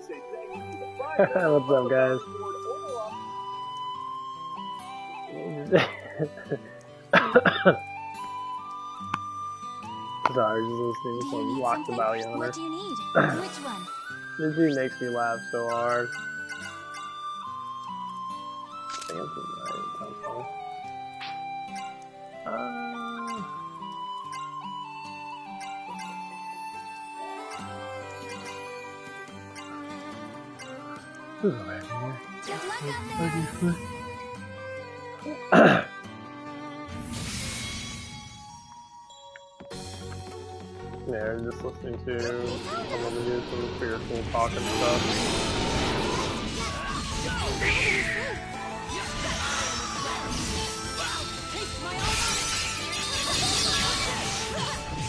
What's up, guys? Sorry, just listening to some Lock the Bounty Hunter. What do you need? Which one? This dude makes me laugh so hard. I think it's right. Who's over here? Good luck out there. Yeah, just listening to someone to do some spiritual talk and stuff.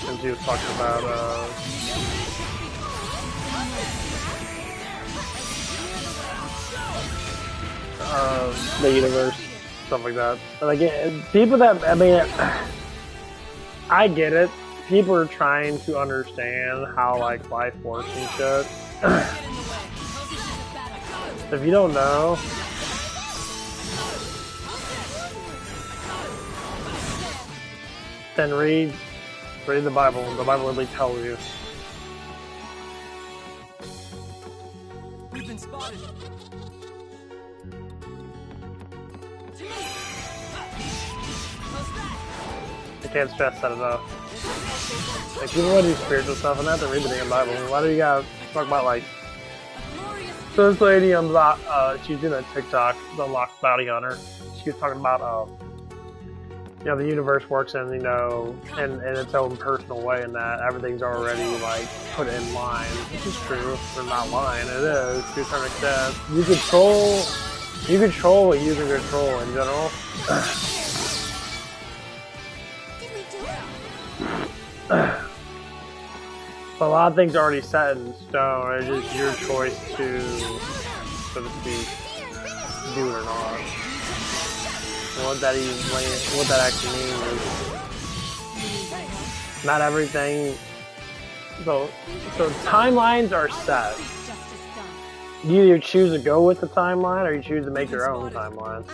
And she was talking about the universe, stuff like that. Like people that, I mean, I get it. People are trying to understand how like life works and shit. If you don't know, then read the Bible. The Bible really tells you. We've been spotted. I can't stress that enough. Like, people want to do spiritual stuff and not to read the damn Bible. Why do you gotta talk about, like... So this lady, she's doing a TikTok, the Lock Bounty Hunter. She was talking about, you know, the universe works in, you know, in its own personal way, and that everything's already, like, put in line. Which is true. They're not lying. It is, to a certain extent. You control what you can control in general. But a lot of things are already set in stone. It's just your choice to, so to speak, do it or not. And what that actually means is not everything. So timelines are set. You either choose to go with the timeline or you choose to make your own timeline.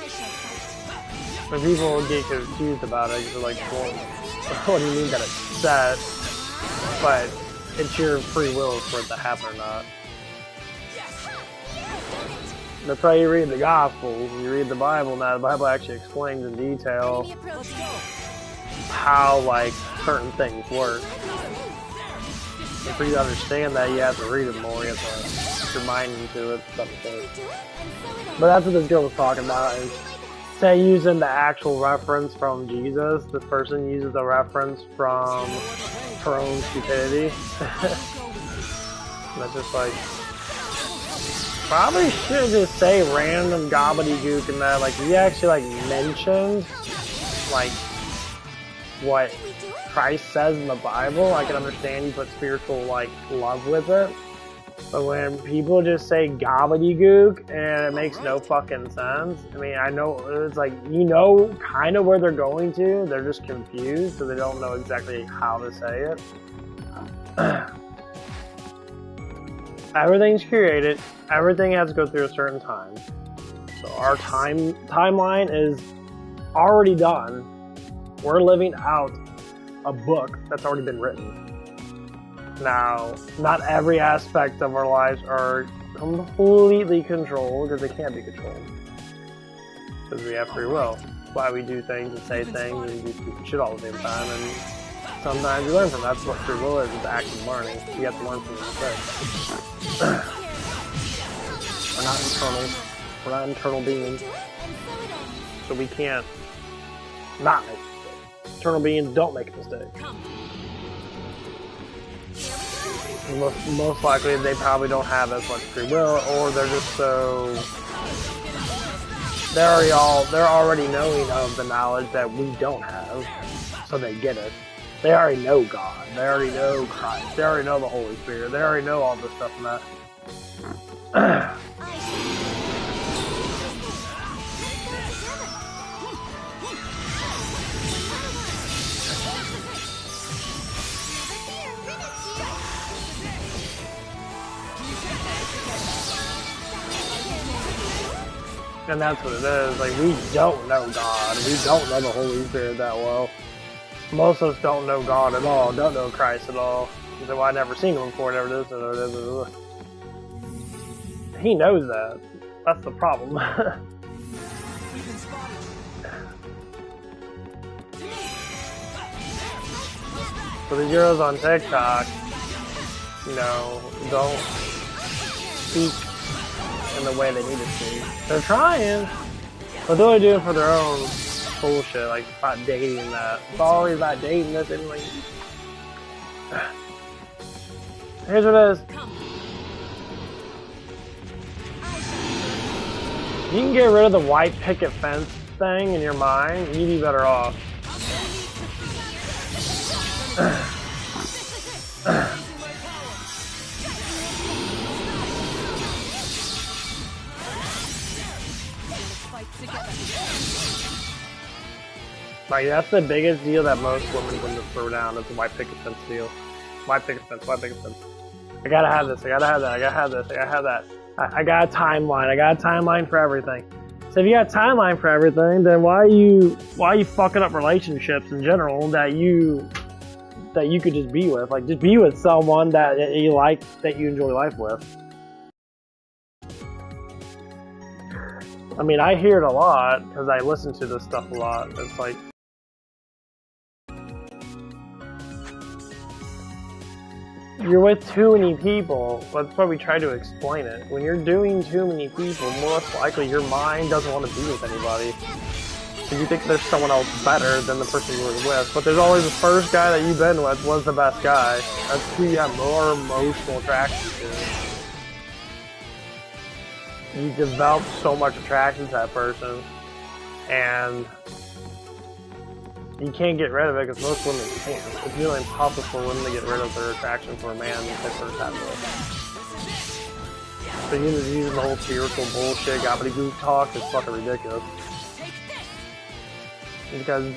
When people get confused about it, they're like, well, what do you mean that it's set? But it's your free will for it to happen or not. That's why you read the Gospels, you read the Bible. Now the Bible actually explains in detail how, like, certain things work. And for you to understand that, you have to read it more. You have to put your mind into it. But that's what this girl was talking about. Is, say, using the actual reference from Jesus, this person uses the reference from her own stupidity. That's just like, probably should just say random gobbledygook and that. Like, he actually like mentions like what Christ says in the Bible. I can understand you put spiritual like love with it. But when people just say gobbledygook and it makes no fucking sense, I mean, I know it's like, you know, kind of where they're going to. They're just confused, so they don't know exactly how to say it. Everything's created. Everything has to go through a certain time. So our timeline is already done. We're living out a book that's already been written. Now, not every aspect of our lives are completely controlled, because they can't be controlled. Because we have free will. That's why we do things and say things and do stupid shit all the same time. And sometimes you learn from that. That's what free will is active learning. You have to learn from your mistakes. We're not internal. We're not internal beings. So we can't not make mistakes. Internal beings don't make mistakes. Most likely they probably don't have as much free will, or they're just so they're already knowing of the knowledge that we don't have, so they get it. They already know God, they already know Christ, they already know the Holy Spirit, they already know all this stuff and that. And that's what it is. Like, we don't know God. We don't know the Holy Spirit that well. Most of us don't know God at all. Don't know Christ at all. You say, well, I never seen him before. Never this. He knows that. That's the problem. We've been spotted. So the girls on TikTok, you know, don't speak in the way they need to speak. They're trying, but they're only doing it for their own bullshit, like about dating that. It's always about dating this anyway. Here's what it is. You can get rid of the white picket fence thing in your mind, and you'd be better off. Like, that's the biggest deal that most women want to throw down is the white picket fence deal. White picket fence, white picket fence. I gotta have this, I gotta have that, I gotta have this, I gotta have that. I got a timeline, I got a timeline for everything. So if you got a timeline for everything, then why are you fucking up relationships in general that you could just be with? Like, just be with someone that you like, that you enjoy life with. I mean, I hear it a lot because I listen to this stuff a lot. It's like, you're with too many people. That's why we try to explain it. When you're doing too many people, most likely your mind doesn't want to be with anybody. Because you think there's someone else better than the person you were with. But there's always the first guy that you've been with was the best guy. That's who you have more emotional attraction to. You develop so much attraction to that person. And you can't get rid of it because most women can't. It's really impossible for women to get rid of their attraction for a man that they first have with. So you just using the whole spiritual bullshit, gobbledygook talk is fucking ridiculous. Because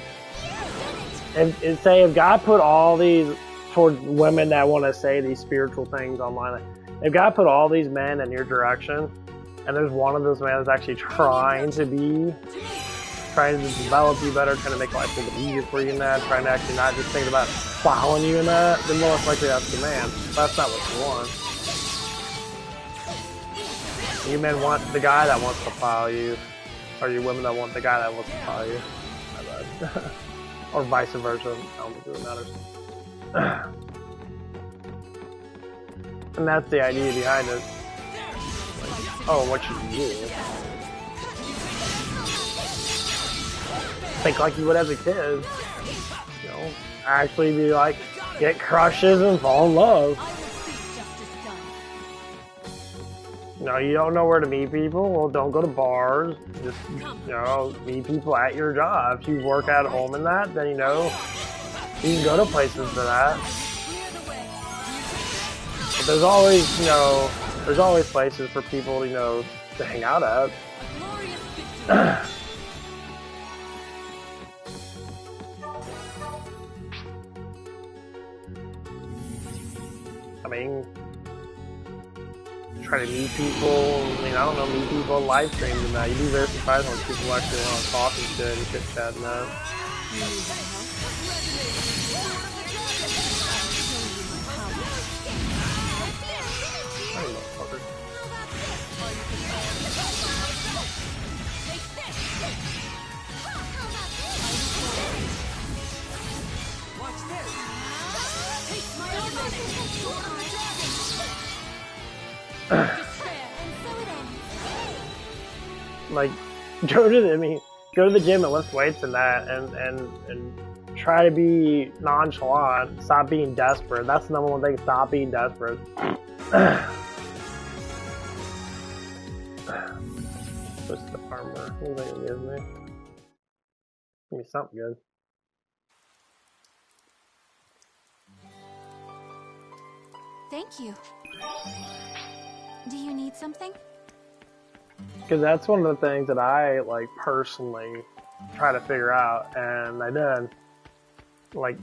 if God put all these towards women that want to say these spiritual things online, if God put all these men in your direction, and there's one of those men that's actually trying to develop you better, trying to make life a little bit easier for you in that, trying to actually not just think about following you in that, then most likely that's the man. But that's not what you want. You men want the guy that wants to follow you, or you women that want the guy that wants to follow you. My bad. Or vice versa. I don't think it really matters. And that's the idea behind it. Like, oh, what should you do? Think like you would as a kid. You know, actually be like, get crushes and fall in love. No, you don't know where to meet people? Well, don't go to bars. Just, you know, meet people at your job. If you work at home and that, then, you know, you can go to places for that. But there's always, you know, there's always places for people, you know, to hang out at. I mean, try to meet people, I mean, I don't know, meet people on live streams and that. You'd be very surprised when people actually want to talk and shit and chit chat and that. Hey, motherfucker. Watch this. Like, go to the gym and lift weights and that, and try to be nonchalant. Stop being desperate. That's the number one thing. Stop being desperate. What's the armor? What do they give me? Give me something good. Thank you. Do you need something? Because that's one of the things that I, like, personally try to figure out, and I did. Like,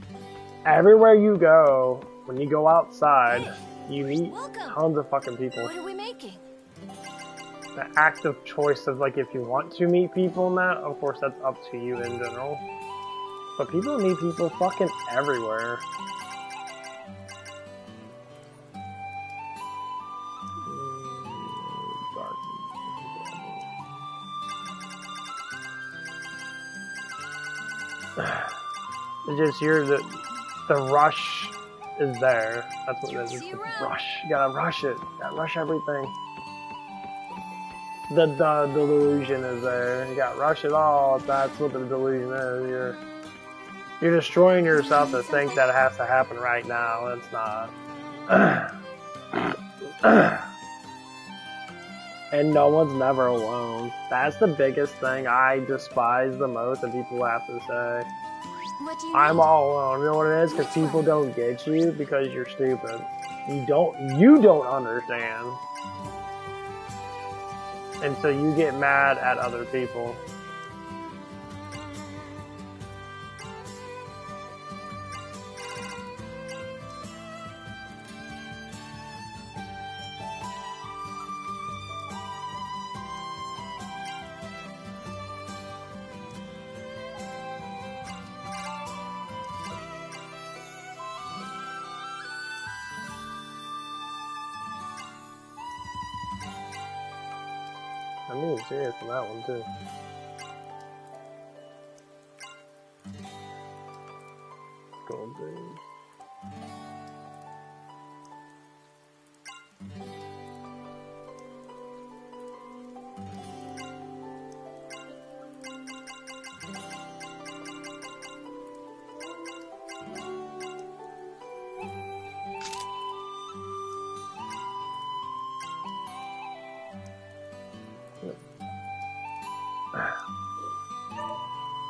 everywhere you go, when you go outside, you meet tons of fucking people. What are we making? the active choice of like if you want to meet people and that, of course that's up to you in general. But people meet people fucking everywhere. It's just the rush is there. That's what it is. It's the rush. You gotta rush it. You gotta rush everything. The delusion is there. You gotta rush it all. That's what the delusion is. You're destroying yourself to think that it has to happen right now. It's not. And no one's never alone. That's the biggest thing I despise the most that people have to say. What do you I'm need? all alone. You know what it is? Because people don't get you because you're stupid. You don't understand. And so you get mad at other people. I'm being serious on that one too. Gold dude.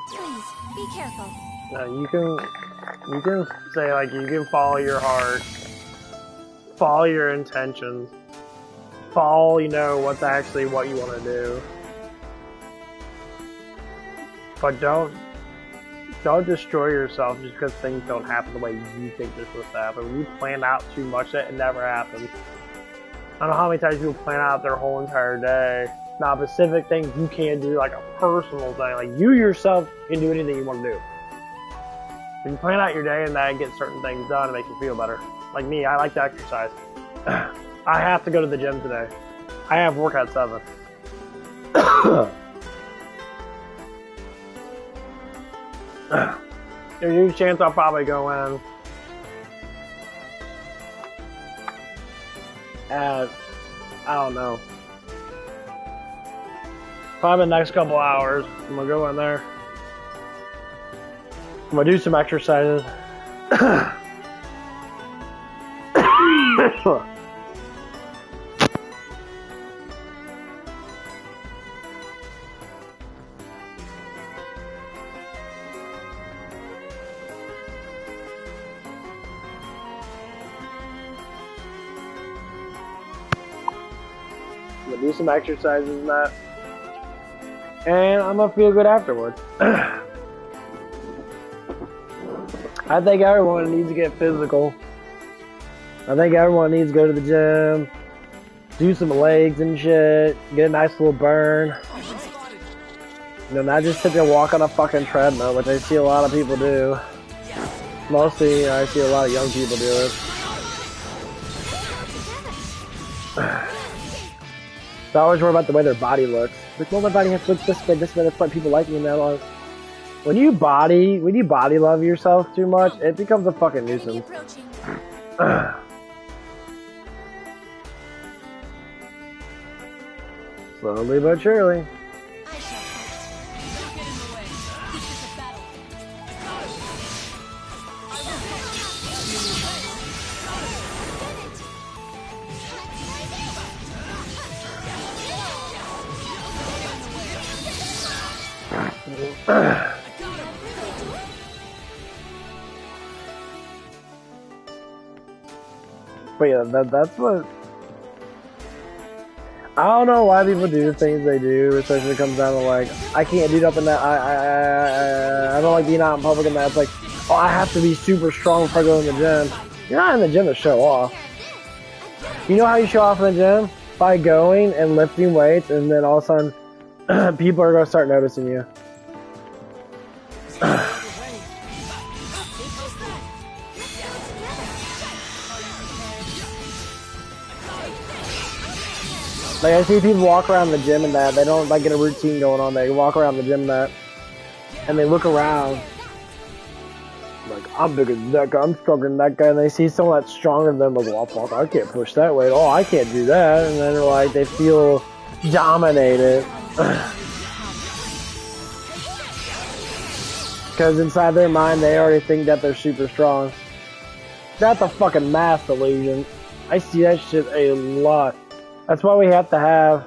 Please, be careful. Now you can say like you can follow your heart, follow your intentions, follow what's actually what you want to do, but don't destroy yourself just because things don't happen the way you think they're supposed to happen. When you plan out too much, it never happens. I don't know how many times people plan out their whole entire day. Now, specific things you can't do, like a personal thing, like you yourself can do anything you want to do. When you plan out your day and that get certain things done, it makes you feel better. Like me, I like to exercise. I have to go to the gym today. I have work at 7. There's a huge chance I'll probably go in at, I don't know, probably the next couple hours. I'm gonna go in there. I'm gonna do some exercises. I'm gonna do some exercises and that. And I'm gonna feel good afterwards. I think everyone needs to get physical. I think everyone needs to go to the gym, do some legs and shit, get a nice little burn. Not just sit there and walk on a fucking treadmill, which I see a lot of people do. Mostly, I see a lot of young people do it. They always worry about the way their body looks. Like, well, my body has to look this way, that's why people like me now. When you body love yourself too much, it becomes a fucking nuisance. Slowly but surely. But yeah, that's what. I don't know why people do the things they do, especially when it comes down to like, I can't do nothing that I don't like being out in public and that. It's like, oh, I have to be super strong before I go in the gym. You're not in the gym to show off. You know how you show off in the gym? by going and lifting weights, and then all of a sudden, people are gonna start noticing you. Like, I see people walk around the gym and that, they don't like get a routine going on, they walk around the gym and that, and they look around, like, I'm bigger than that guy, I'm stronger than that guy, and they see someone that's stronger than them, like, well, fuck, I can't push that weight, oh, I can't do that, and then they're like, they feel dominated. Because inside their mind, they already think that they're super strong. That's a fucking mass delusion. I see that shit a lot. That's why we have to have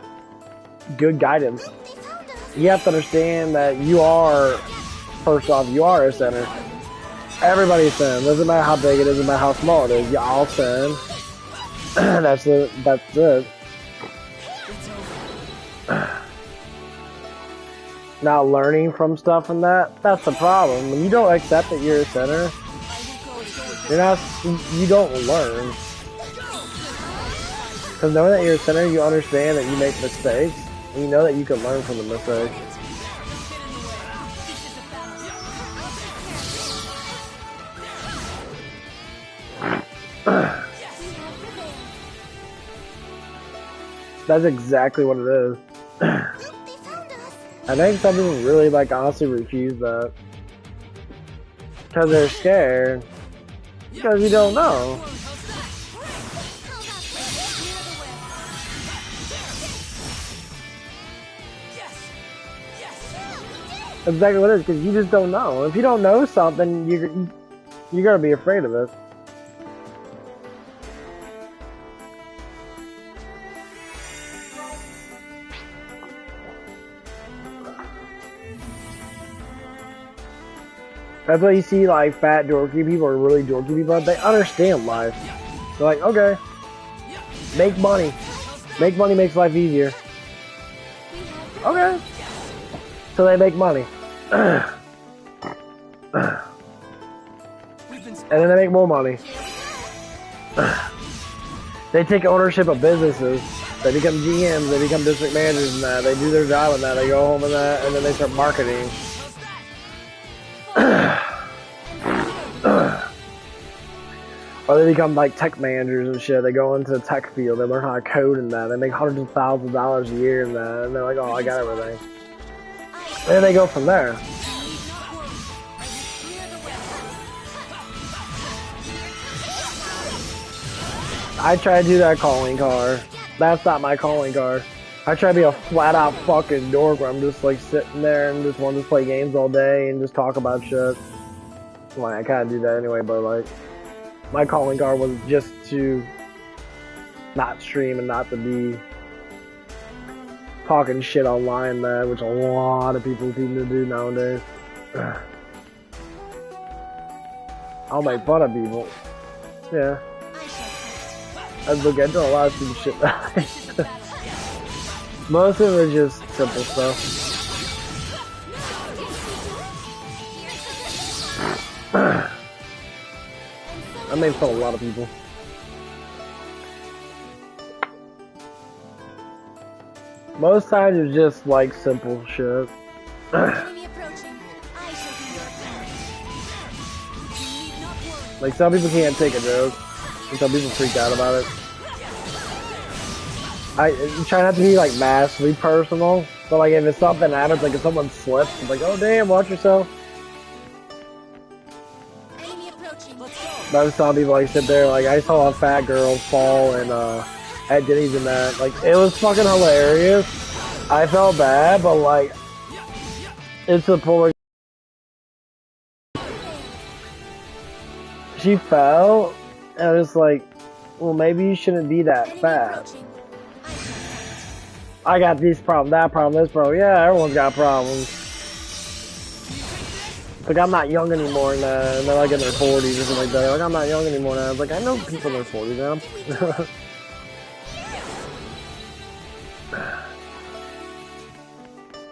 good guidance. You have to understand that you are, first off, you are a center. Everybody's sin. Doesn't matter how big it is, doesn't matter how small it is. You all sin. That's it. Not learning from stuff and that's the problem. When you don't accept that you're a center, you don't learn. Because knowing that you're a center, you understand that you make mistakes, and you know that you can learn from the mistakes. That's exactly what it is. I think some people really, like, honestly refuse that. Because they're scared. Because you don't know. Exactly what it is, because you just don't know. If you don't know something, you're gonna be afraid of it. That's why you see, like, fat, dorky people or really dorky people. They understand life. They're like, okay, make money. Make money makes life easier. Okay. So they make money. And then they make more money. They take ownership of businesses. They become GMs, they become district managers and that. They do their job and that. They go home and that, and then they start marketing. Or they become like tech managers and shit. They go into the tech field. They learn how to code and that. They make hundreds of thousands of dollars a year and that. And they're like, oh, I got everything. And then they go from there. I try to do that calling card. That's not my calling card. I try to be a flat out fucking dork where I'm just like sitting there and just want to play games all day and just talk about shit. Well, I kind of do that anyway, but like, my calling card was just to not stream and not to be talking shit online, man, which a lot of people seem to do nowadays. I'll make fun of people. Yeah. Look, I do a lot of stupid shit now. Most of it is just simple stuff. I made fun of a lot of people. Most times it's just like simple shit. Like some people can't take a joke, and some people freak out about it. I try not to be like massively personal, but like if it's something happens, like if someone slips, I'm like, oh damn, watch yourself. But I saw people like sit there, like I saw a fat girl fall and at Denny's and that, like it was fucking hilarious. I felt bad, but like it's the point where she fell, and I was like, well, maybe you shouldn't be that fat. I got this problem, that problem, this problem. Yeah, everyone's got problems. Like, I'm not young anymore now, and they're like in their 40s or something like that. Like, I'm not young anymore now. I was like, I know people in their 40s now.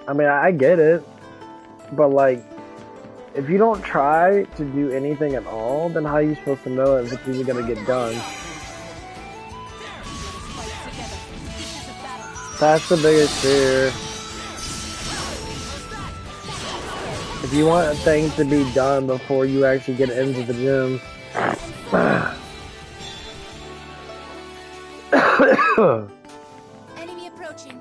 I mean, I get it, but like, if you don't try to do anything at all, then how are you supposed to know if it's even gonna get done? That's the biggest fear. If you want things to be done before you actually get into the gym. Enemy approaching.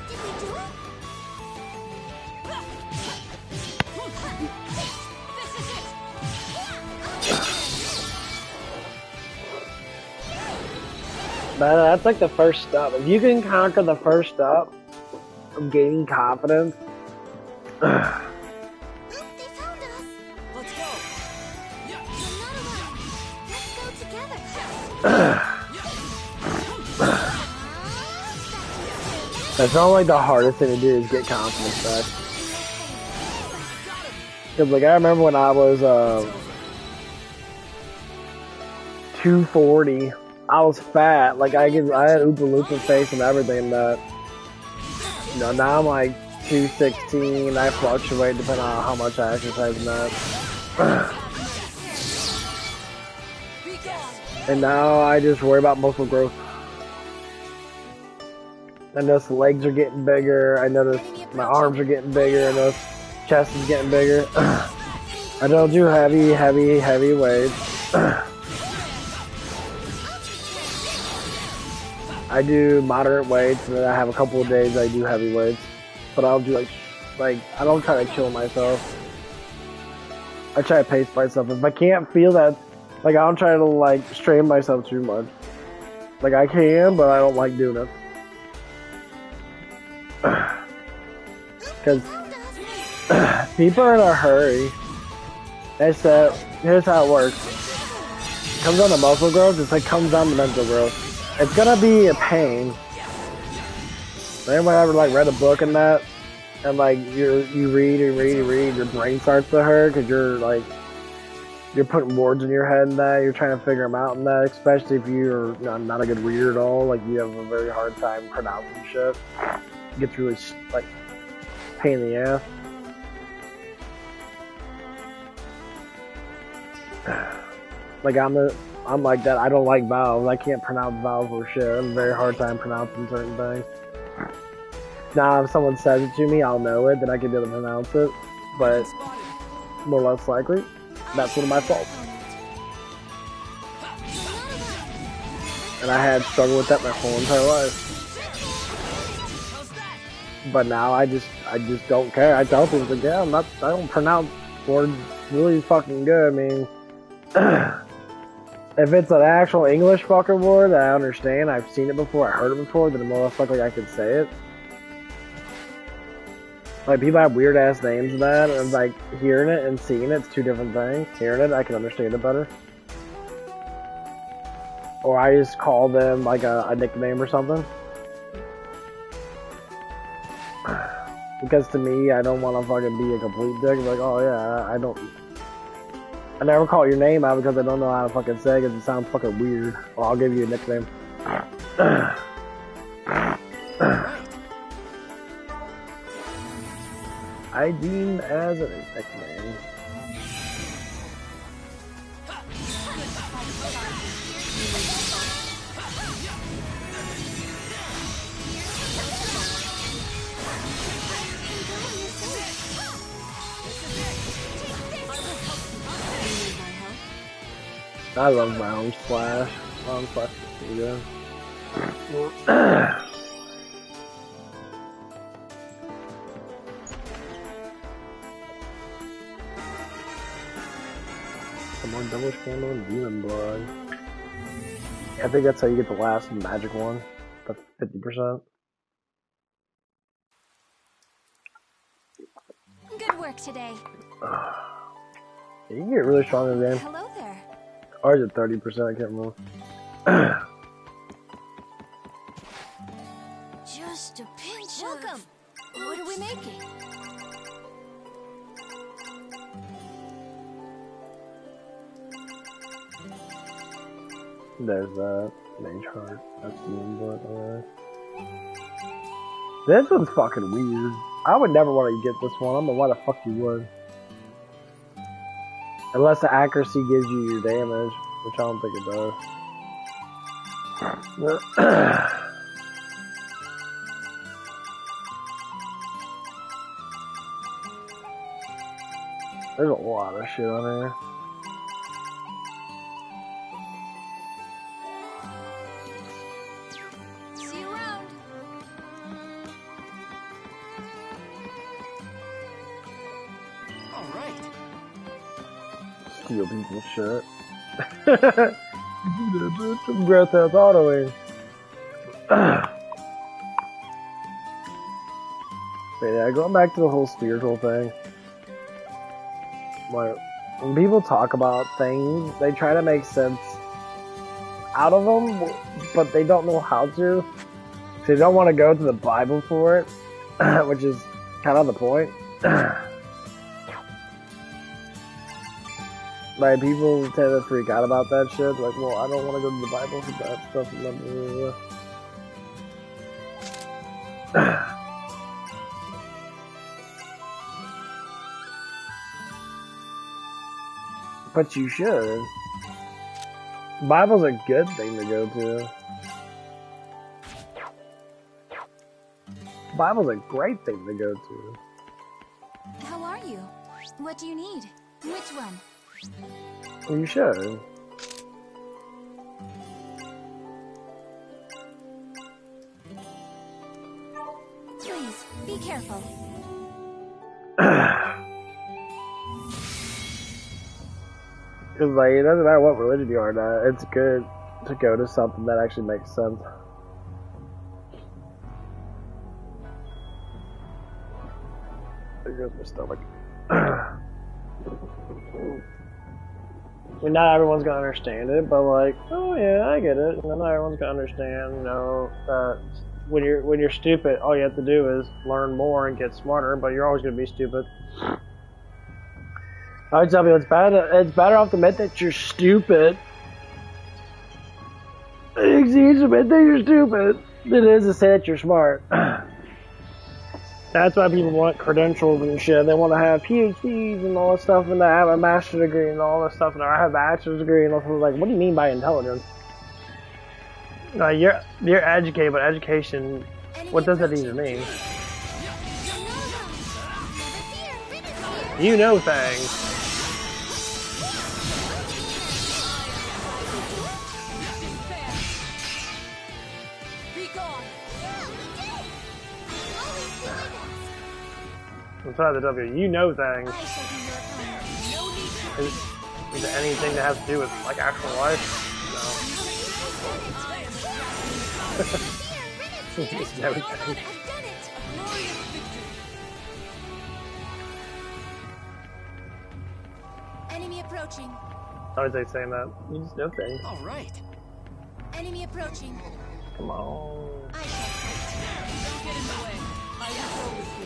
Did we do it? This is it. That's like the first step. If you can conquer the first step of gaining confidence, They found us. Let's go. We're not alone. Let's go together. that's not like the hardest thing to do is get confidence back. Cause like I remember when I was 240, I was fat. Like I had Oompa Loompa face and everything. And that, you know, now I'm like 216. I fluctuate depending on how much I exercise and that. And now I just worry about muscle growth. I notice the legs are getting bigger. I notice my arms are getting bigger. I notice chest is getting bigger. I don't do heavy weights. I do moderate weights, and then I have a couple of days I do heavy weights. But I'll do like I don't try to kill myself. I try to pace myself. If I can't feel that, like I don't try to like strain myself too much. Like I can, but I don't like doing it. Because people are in a hurry. Here's how it works. It comes down to muscle growth, it's like comes down to mental growth. It's gonna be a pain. Anyone ever like read a book and that? And like you read and read and read, your brain starts to hurt because you're putting words in your head and that, you're trying to figure them out and that, especially if you're not a good reader at all, like you have a very hard time pronouncing shit. It gets really like pain in the ass. Like I'm like that. I don't like vowels. I can't pronounce vowels or shit. I have a very hard time pronouncing certain things. Now, if someone says it to me, I'll know it, then I can be able to pronounce it. But more or less likely, that's one of my faults. And I had struggled with that my whole entire life. But now I just don't care. I tell people like, yeah, I don't pronounce words really fucking good. I mean, if it's an actual English fucking word that I understand, I've seen it before, I heard it before, then more or less likely I can say it. Like, people have weird ass names and that, and like, hearing it and seeing it's two different things. Hearing it, I can understand it better. Or I just call them like a nickname or something. Because to me, I don't want to fucking be a complete dick. Like, oh yeah, I never call your name out because I don't know how to fucking say it because it sounds fucking weird. Well, I'll give you a nickname. I deem as a nickname. I love my own slash. My own slash is pretty good. Some more double candle and demon blood. I think that's how you get the last magic one. The 50%. Good work today. You can get really strong in the game. Hello there. Or is it 30%? I can't remember. Just a pinch. Welcome. What are we making? There's that. Mage heart. That's the input. This one's fucking weird. I would never want to get this one. I don't know why the fuck you would. Unless the accuracy gives you your damage, which I don't think it does. There's a lot of shit on here. See you around. All right. Steal people's shit. Breath out autoing. But yeah, going back to the whole spiritual thing. Like, when people talk about things, they try to make sense out of them, but they don't know how to. So they don't want to go to the Bible for it, which is kind of the point. Like, people tend to freak out about that shit. Like, well, I don't want to go to the Bible for that stuff. And blah, blah, blah. But you should. Bible's a good thing to go to. Bible's a great thing to go to. How are you? What do you need? Which one? You should. Please, be careful. Because, like, it doesn't matter what religion you are now, it's good to go to something that actually makes sense. There goes my stomach. I mean, not everyone's gonna understand it, but like, oh yeah, I get it. Not everyone's gonna understand, you know, that when you're stupid, all you have to do is learn more and get smarter, but you're always gonna be stupid. I would tell people it's better off to admit that you're stupid. It's easier to admit that you're stupid than it is to say that you're smart. That's why people want credentials and shit. They want to have PhDs and all that stuff, and they have a master's degree and all that stuff, and I have a bachelor's degree and all that. Like, what do you mean by intelligence? You're educated, but education, what does that even mean? You know things. Inside the W, you know things. Is it anything that has to do with like actual life? No. Just know things. Enemy approaching. How is they saying that? You just know things. All right. Enemy approaching. Come on. I shall fight. Don't get in the way. I will go with you.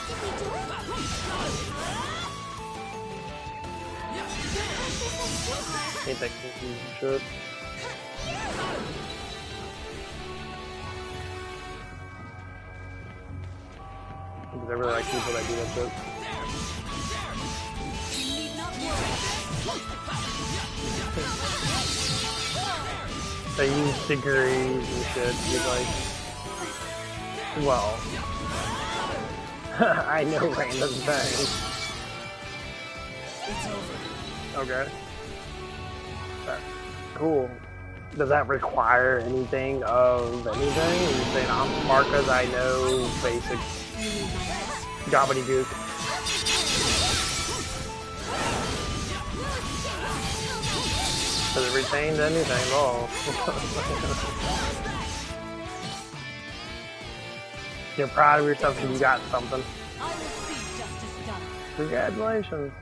Did we do it? Ain't that confusing shit? Because I really like people that do that shit. You need not worry. They use degrees and shit. You're like, well, I know random things. It's over. Okay. Cool. Does that require anything of anything? Are you saying I'm smart because I know basic gobbledygook? Does it retain anything at all? You're proud of yourself and you got something. I will see justice done. Congratulations.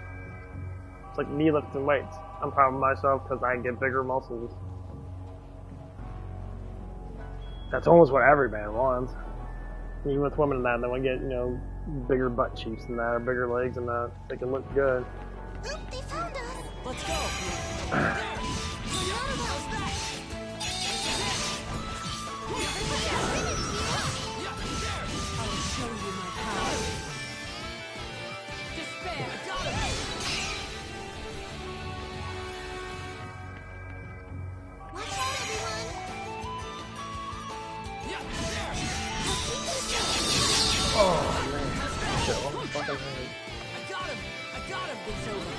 It's like me lifting weights. I'm proud of myself because I get bigger muscles. That's almost what every man wants. Even with women and that, they want to get, you know, bigger butt cheeks and that, or bigger legs and that. They can look good. Oop, they found us. Let's go. Oh man. Shit, what the fuck is that? I got him! I got him! It's over.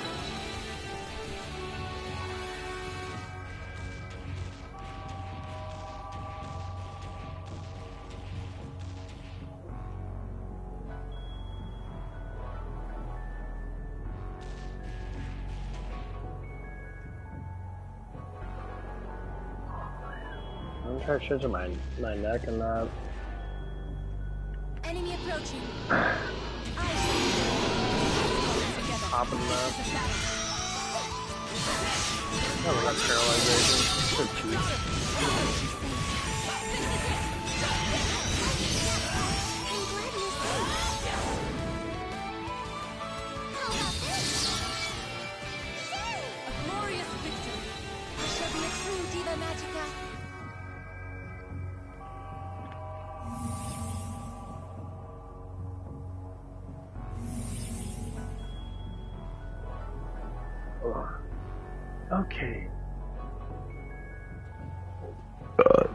I'm trying to change my neck and that. Enemy approaching. Popping that. Oh, that's paralyzation. So cheap. I'm glad you said. How about this? Yay! A glorious victory. I shall be a true Diva Magica. Okay.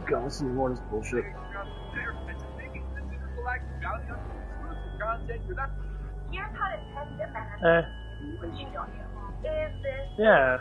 God, this is more this bullshit. Eh. Yeah.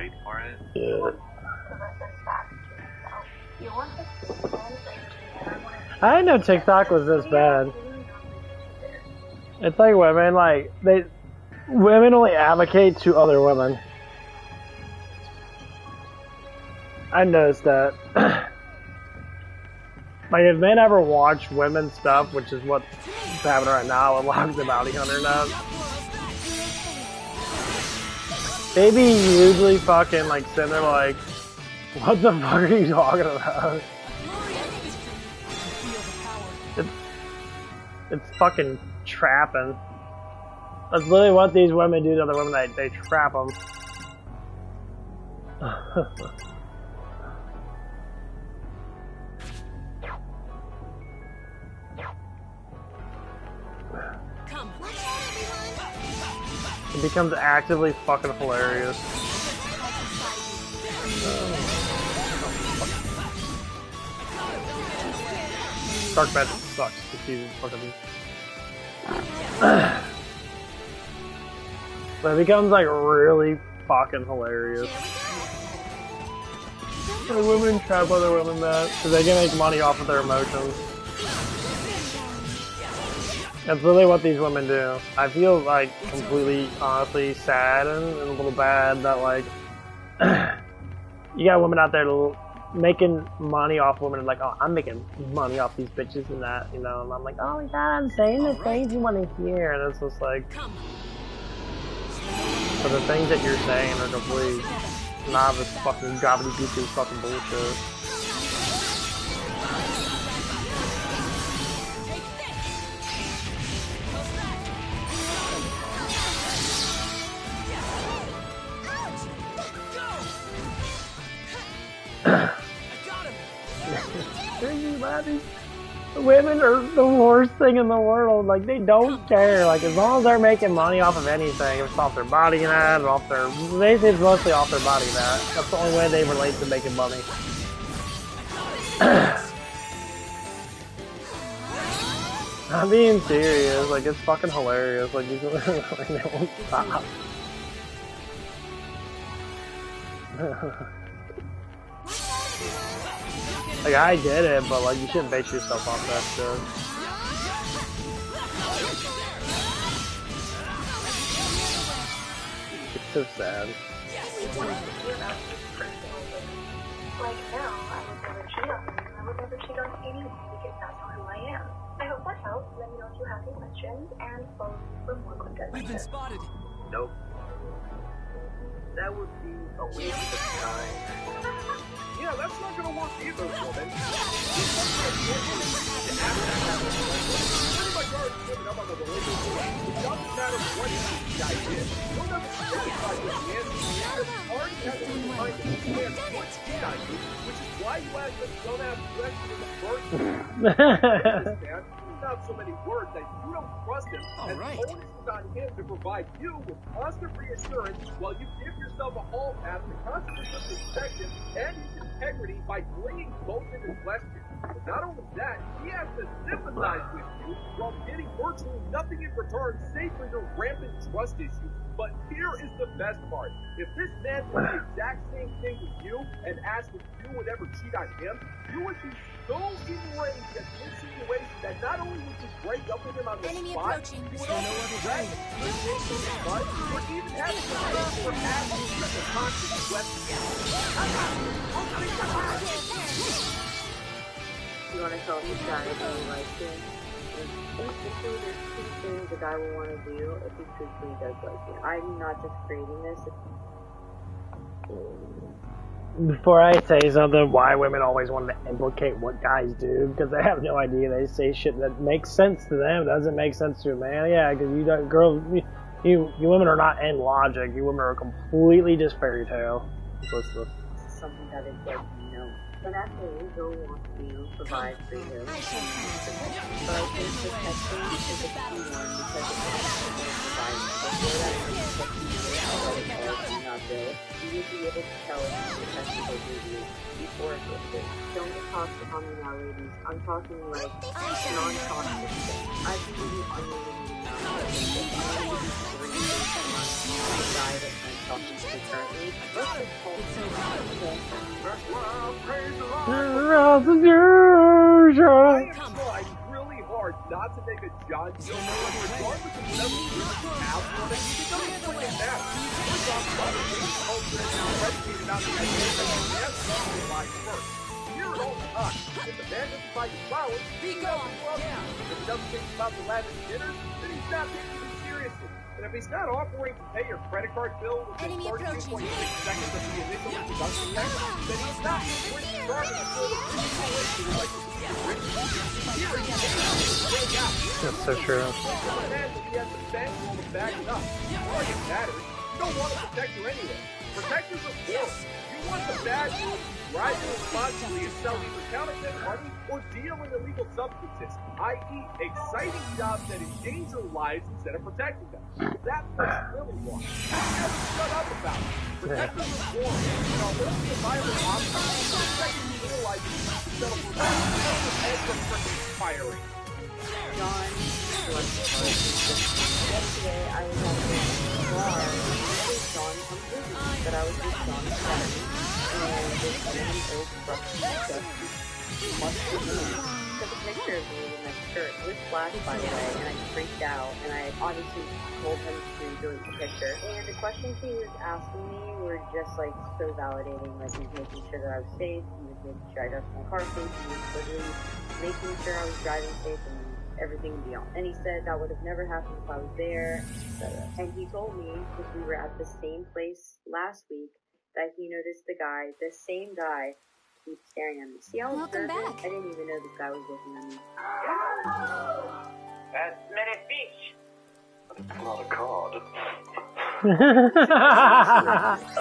wait for it. Yeah. I didn't know TikTok was this bad. It's like women, women only advocate to other women. I noticed that. Like, if men ever watch women's stuff, which is what's happening right now with Log the Bounty Hunter now, they be usually fucking, like, sitting there like, what the fuck are you talking about? It's fucking trapping. That's literally what these women do to other women. They trap them. It becomes actively fucking hilarious. Dark Magic sucks. This season fucking. But it becomes like really fucking hilarious. The women trap other women that because they can make money off of their emotions. That's literally what these women do. I feel like completely, honestly, sad and a little bad that like you got women out there making money off women and like, oh, I'm making money off these bitches and that, you know, and I'm like, oh my god, I'm saying the things you want to hear, and it's just like, so the things that you're saying are complete novice fucking gobbledygook fucking bullshit. Women are the worst thing in the world. Like, they don't care. Like, as long as they're making money off of anything, if it's off their body and that, or off their, basically it's mostly off their body and that. That's the only way they relate to making money. I'm being serious. Like, it's fucking hilarious. Like, these women, like, they won't stop. Like, I get it, but like, you shouldn't base yourself off that shit. It's so sad. Like now, I would never cheat on you. I would never cheat on anyone because that's not who I am. I hope that helps. Let me know if you have any questions and follow me for more content. We've been spotted. Nope. That would be a waste of time. Yeah, that's not gonna work either, woman. Pretty much already given up on the relationship. It doesn't matter what the guy did. You'll never be satisfied with the answer. Because already has to be behind the understand what he got you, which is why you asked this dumbass question in the first place. Not so many words that you don't trust him, and the onus is on him to provide you with constant reassurance while you give yourself a hall pass to constantly disrespect him and his integrity by bringing both into question. But not only that, he has to sympathize with you while getting virtually nothing in return save for your rampant trust issues. But here is the best part. If this man did the exact same thing with you and asked if you would ever cheat on him, you would be so enraged at the insinuation that not only would you break up with him on the spot, you would also drag him to the mud or even have to pay for asking such a constant question. You want to tell him he's got it and he likes it? Basically, there's two things a guy will want to do if he truthfully does like it. I'm not just creating this. Before I say something, why women always want to implicate what guys do, because they have no idea. They say shit that makes sense to them, doesn't make sense to a man. Yeah, because you don't, girls, you women are not in logic. You women are completely just fairy tale. Something that is like, you know. But actually, Joe wants to provide for you. But I think protection is a key one because it has to provide. Before that, not good. You would be able to tell if it's protected or you before it gets it. Don't get toxic on me now, ladies. I'm talking like non-toxic shit. I can give you unlimited amounts of things. I'm going to give you 3 days a month to diet and talking to currently. Let's just call him. Okay. That's why I praise the Lord. I am trying really hard not to make a John joke, regardless of whatever feelings you have for it. It doesn't freaking matter. First off, a lot of Asian culture is now predicated on the idea that the man survives first. Here at all times, if the man doesn't buy you flowers, Be he gone. doesn't love you. If he doesn't think about the lavish dinners, then he's not taking you seriously. And if he's not offering to pay your credit card bill within Enemy 14.6 approaching. seconds of the initial introduction text, then he's not really starting to build a relationship like the here he is. That's so true. The man that he has the bankroll to back it up. All it matters, you don't want to protect her anyway. Protectors are boring. You want the bad news, drive responsibly and sell either counterfeit money or deal in illegal substances, i.e. exciting jobs that endanger lives instead of protecting them. That's what you really want. You never shut up about it. Protectors are boring. And although the violent option, the second you realize you need to settle for that, your heads are freaking firing. John, yesterday I was at the bar with John from Disney, but I was with John's friend, and this man is just must be took a picture of me with my skirt. It was flashed, by the way, and I freaked out, and I obviously told him to delete the picture. And the questions he was asking me were just like so validating, like he was making sure that I was safe, he was making sure I got my car safe, he was literally making sure I was driving safe and everything beyond. And he said that would have never happened if I was there, etc. And he told me, because we were at the same place last week, that he noticed the same guy, keep staring at me. See how Welcome observant? back. I didn't even know this guy was looking at me. That's many fish. But it's not a cod.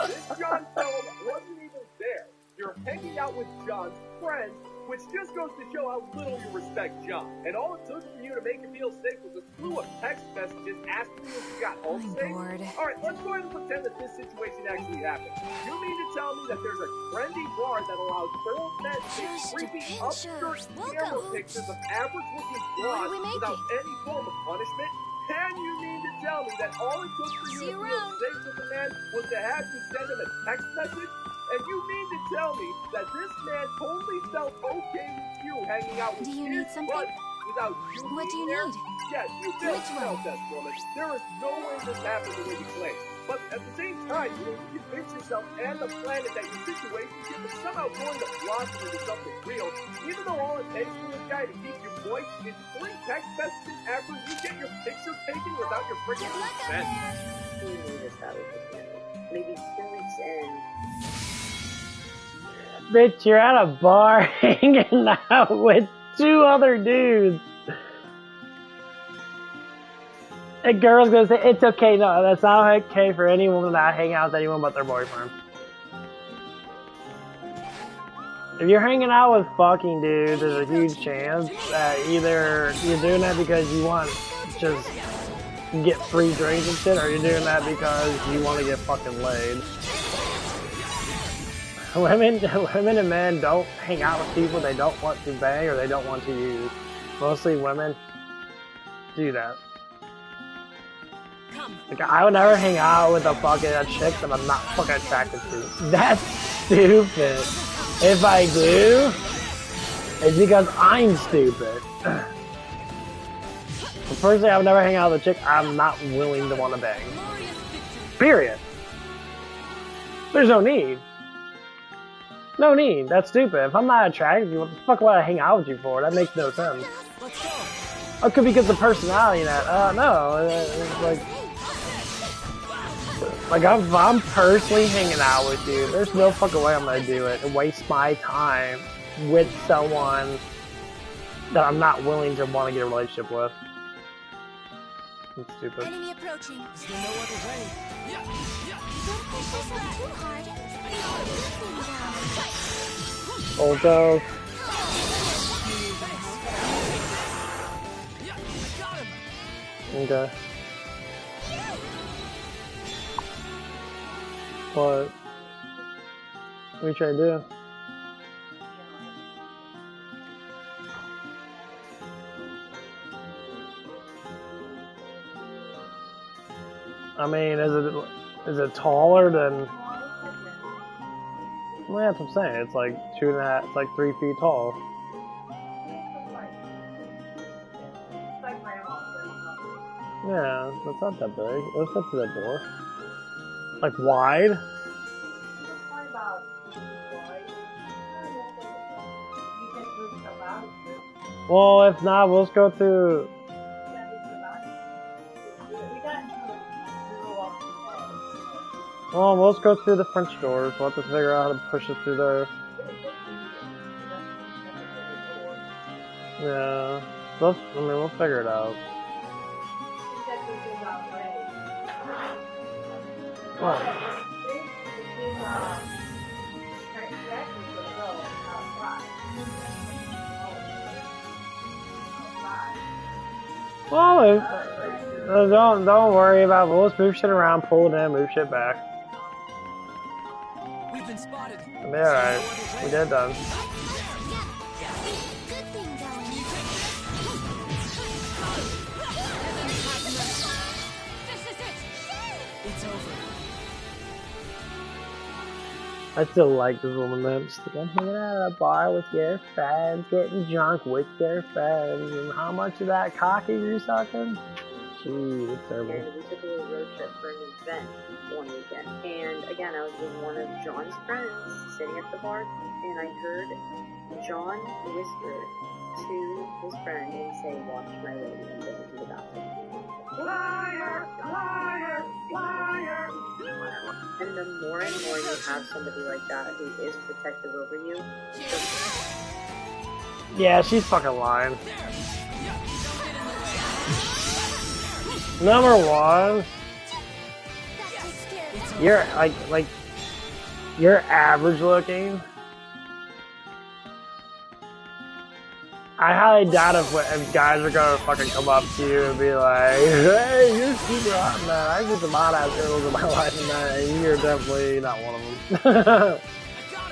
This John fellow wasn't even there. You're hanging out with John's friends, which just goes to show how little you respect John. And all it took for you to make him feel safe was a slew of text messages asking you if you got home I'm safe. bored. Alright, let's go ahead and pretend that this situation actually happened. You mean to tell me that there's a trendy bar that allows old men to take Just a creepy pinch upskirt of- camera Welcome. pictures of average-looking What are blondes we without making? any form of punishment? And you mean to tell me that all it took for you See to you feel around. safe with the man was to have you send him a text message? And you mean to tell me that this man totally felt okay with you hanging out with Do you his need something? buddies without you What do being you there? need? Yeah, you did Which tell one? that woman. There is no way this happened the way you claim. But at the same time, you need to convince yourself and the planet that your situationship is somehow going to blossom into something real, even though all it takes for this guy to keep you moist is 3 text messages after you get your picture taken without your freaking Good luck out consent. there. He knew this guy was looking at me. Maybe 2 weeks in, Bitch, you're at a bar hanging out with 2 other dudes. A girl's gonna say, it's okay. No, that's not okay for any woman to hang out with anyone but their boyfriend. If you're hanging out with fucking dudes, there's a huge chance that either you're doing that because you want to just get free drinks and shit, or you're doing that because you want to get fucking laid. Women and men don't hang out with people they don't want to bang or they don't want to use. Mostly women do that. Like, I would never hang out with a chick that I'm not fucking attracted to. That's stupid. If I do, it's because I'm stupid. But personally, I would never hang out with a chick I'm not willing to want to bang. Period. There's no need. No need. That's stupid. If I'm not attracted to you, what the fuck would I hang out with you for? That makes no sense. Let's go. It could be because of personality and that. No. It's like if I'm personally hanging out with you, there's no fucking way I'm gonna do it and waste my time with someone that I'm not willing to want to get a relationship with. It's stupid. Enemy approaching. Is there no other way? Don't push yourself too hard. Also, I got him. okay. What? What are you trying to do? I mean, is it Is it taller than? Well, that's what I'm saying. It's like 2.5. It's like 3 feet tall. Yeah, that's not that big. Let's get to that door. Like wide? Well, if not, we'll just go to. Well, we'll just go through the French doors. We'll have to figure out how to push it through there. Yeah. We'll figure it out. What? Well, don't worry about it. We'll just move shit around, pull it in, move shit back. We've been spotted. It'll be alright. We get it done. Good thing going. This is it. It's over. I still like this woman though. Just like, I'm hanging out at a bar with your friends, getting drunk with your friends, and how much of that cocky are you sucking? Gee, it's terrible. And we took a little road trip for an event one weekend. And again, I was with one of John's friends sitting at the bar, and I heard John whisper to his friend and say, "Watch my lady, I'm going to the bathroom." Liar! Liar! Liar! And the more and more you have somebody like that who is protective over you, Yeah, she's fucking lying. Number one, That takes care of it. you're like you're average looking. I highly doubt if guys are gonna fucking come up to you and be like, "Hey, you're super hot, man. I get some hot ass girls in my life, man, and you're definitely not one of them." I got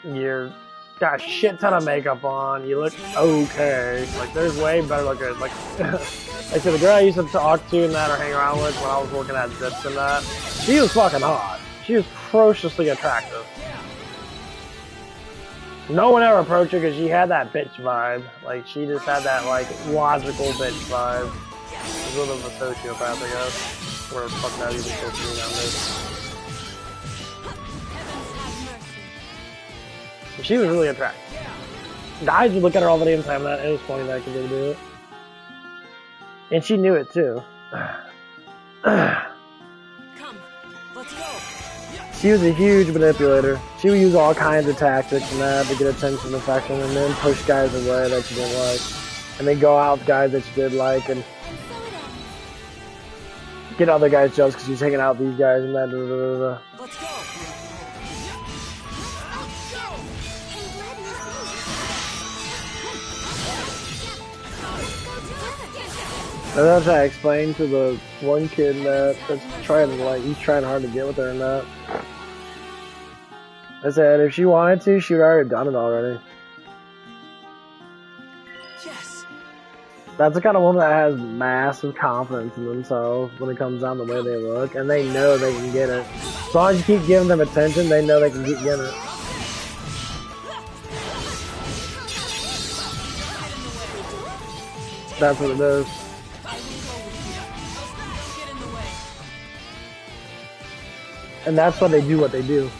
him. You're got a shit ton of makeup on. You look okay. Like there's way better looking. Like like the girl I used to talk to and that or hang around with when I was working at Zips and that, she was fucking hot. She was ferociously attractive. No one ever approached her because she had that bitch vibe. Like she just had that like logical bitch vibe. She's a little bit of a sociopath, I guess. Or fuck that even supposed to be nowadays. She was really attractive. Guys would look at her all the damn time. That it was funny that I could really do it, and she knew it too. Come, let's go. She was a huge manipulator. She would use all kinds of tactics and that to get attention and affection, and then push guys away that she didn't like, and then go out with guys that she did like, and get other guys jealous because she's hanging out with these guys and that. Blah, blah, blah. Let's go. And that's what I explained to the one kid that's trying to like, he's trying hard to get with her and that. I said if she wanted to, she would already done it already. Yes. That's the kind of woman that has massive confidence in themselves when it comes down to the way they look, and they know they can get it. As long as you keep giving them attention, they know they can keep getting it. That's what it is. And that's why they do what they do.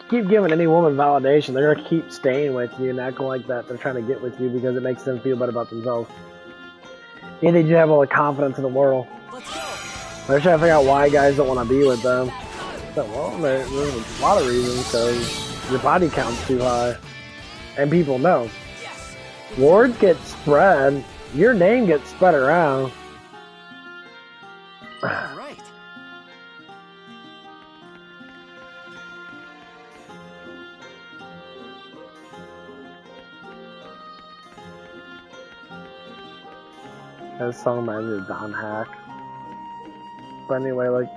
Keep giving any woman validation, they're gonna keep staying with you and acting like that they're trying to get with you because it makes them feel better about themselves. And they just have all the confidence in the world. They're trying to figure out why guys don't want to be with them. So, well, there's a lot of reasons, because your body count's too high. And people know. Words get spread, your name gets spread around. All right. That song reminds me of Don Hack. But anyway, like...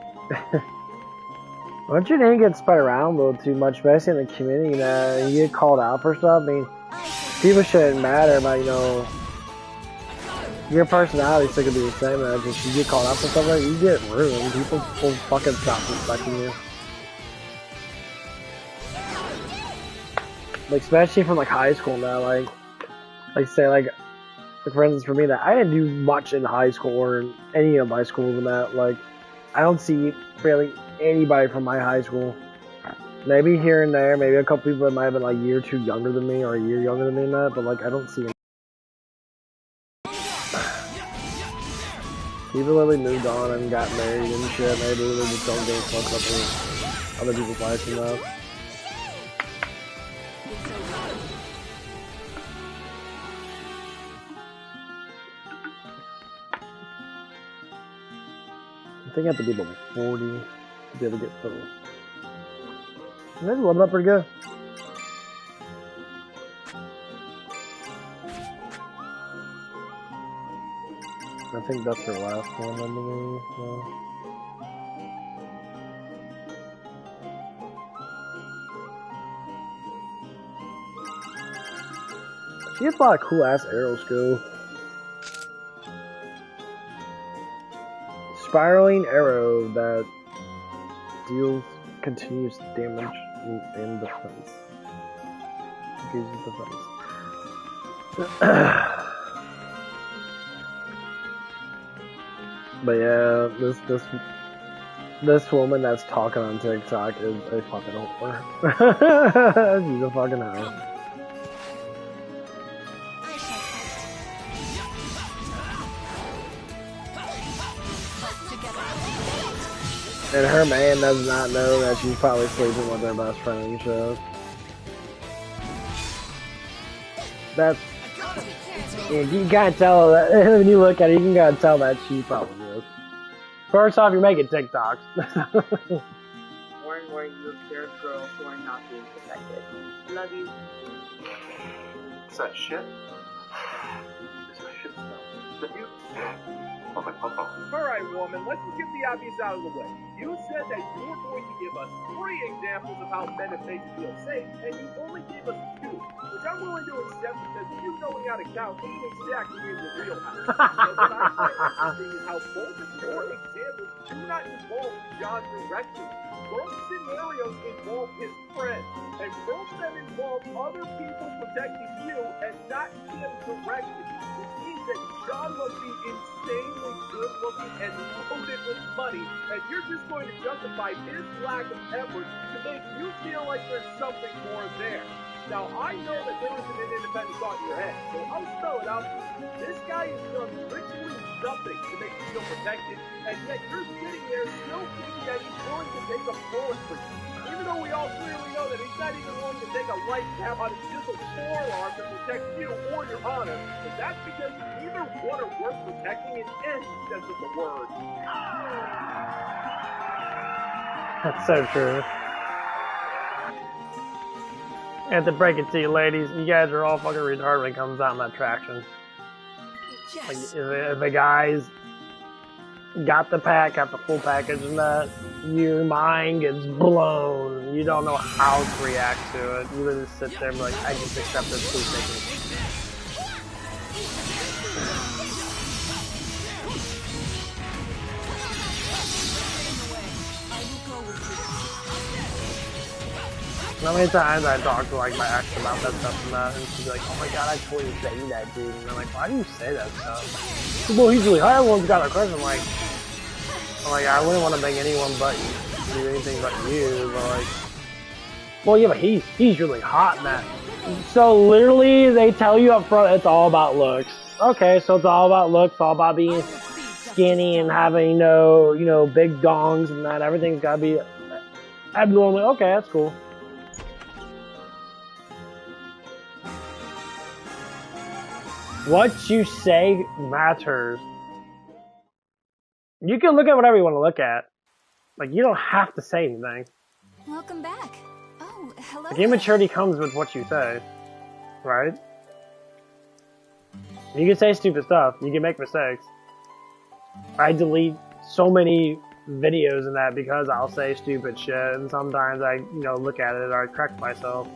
Once your name gets spread around a little too much, especially in the community, and you get called out for stuff, I mean, people shouldn't matter about, you know, your personality still could be the same, man. Just you get called out for something, you get ruined. People will fucking stop respecting you. Like, especially from, like, high school now, like say, like, for instance, for me, that I didn't do much in high school or in any of my schools and that, like, I don't see barely anybody from my high school. Maybe here and there, maybe a couple people that might have been, like, a year or two younger than me or a year younger than me and that, but, like, I don't see people literally moved on and got married and shit. Maybe they just don't get fucked up with other people's lives and that. I think I have to be level 40 to be able to get through. Maybe leveled up pretty good. I think that's her last one, I believe. She has a lot of cool ass arrow skill. Spiraling arrow that deals continuous damage in defense. Engages defense. But yeah, this woman that's talking on TikTok is a fucking whore. She's a fucking hoe. And her man does not know that she's probably sleeping with their best friend and shit. That's... Yeah, you can't tell that when you look at it, you can gotta tell that she probably is. First off, you're making TikToks. Warn where you observe girls who are not being protected. Love you. Is that shit? Is that shit stuff? Is that you? Oh my papa. Alright, woman, let's just get the obvious out of the way. You said that you were going to give us 3 examples of how men have made you feel safe, and you only gave us 2, which I'm willing to accept because you knowing how to count ain't exactly in your wheelhouse. But what I find interesting is how both of your examples do not involve John directly. Both scenarios involve his friend, and both of them involve other people protecting you and not him directly. Which means that John must be insanely good looking and loaded with money, and you're just going to justify his lack of effort to make you feel like there's something more there. Now, I know that there isn't an independent thought in your head, so I'll spell it out for you. This guy has done literally nothing to make you feel protected, and yet you're sitting there still thinking that he's willing to take a bullet for you. Even though we all clearly know that he's not even willing to take a light tap on his chiseled forearm to protect you or your honor, but that's because you neither one are worth protecting in any sense of the word. That's so true. I have to break it to you, ladies. You guys are all fucking retarded when it comes out in that traction. Yes. Like, if a guy's got the pack, got the full package and that, your mind gets blown. You don't know how to react to it. You just sit there and be like, I just accept this, please take it. How many times I talk to like my ex about that stuff and that, and she'd be like, oh my god, I totally dated that dude. And I'm like, why do you say that stuff? Well, he's really high, everyone's got a crush. I'm like, I wouldn't want to make anyone but do anything but you, but like, well, yeah, but he's really hot in that. So literally, they tell you up front it's all about looks. Okay, so it's all about looks, all about being skinny and having, you know, big dongs and that. Everything's gotta be abnormally. Okay, that's cool. What you say matters. You can look at whatever you want to look at. Like, you don't have to say anything. Welcome back. Oh, hello. Like, immaturity comes with what you say, right? You can say stupid stuff. You can make mistakes. I delete so many videos and that because I'll say stupid shit, and sometimes I, look at it and I correct myself.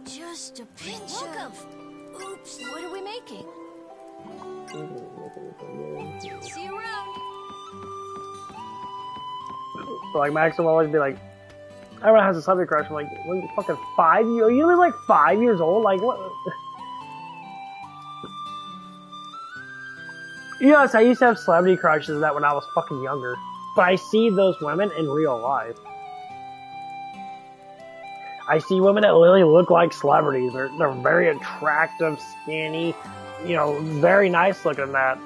Just a picture. Welcome. Oops, what are we making? See you around. So like Max will always be like, everyone has a celebrity crush. I'm like, what are you fucking 5 years? Are you only like 5 years old? Like what? Yes, I used to have celebrity crushes that when I was fucking younger. But I see those women in real life. I see women that literally look like celebrities. They're very attractive, skinny, very nice looking that.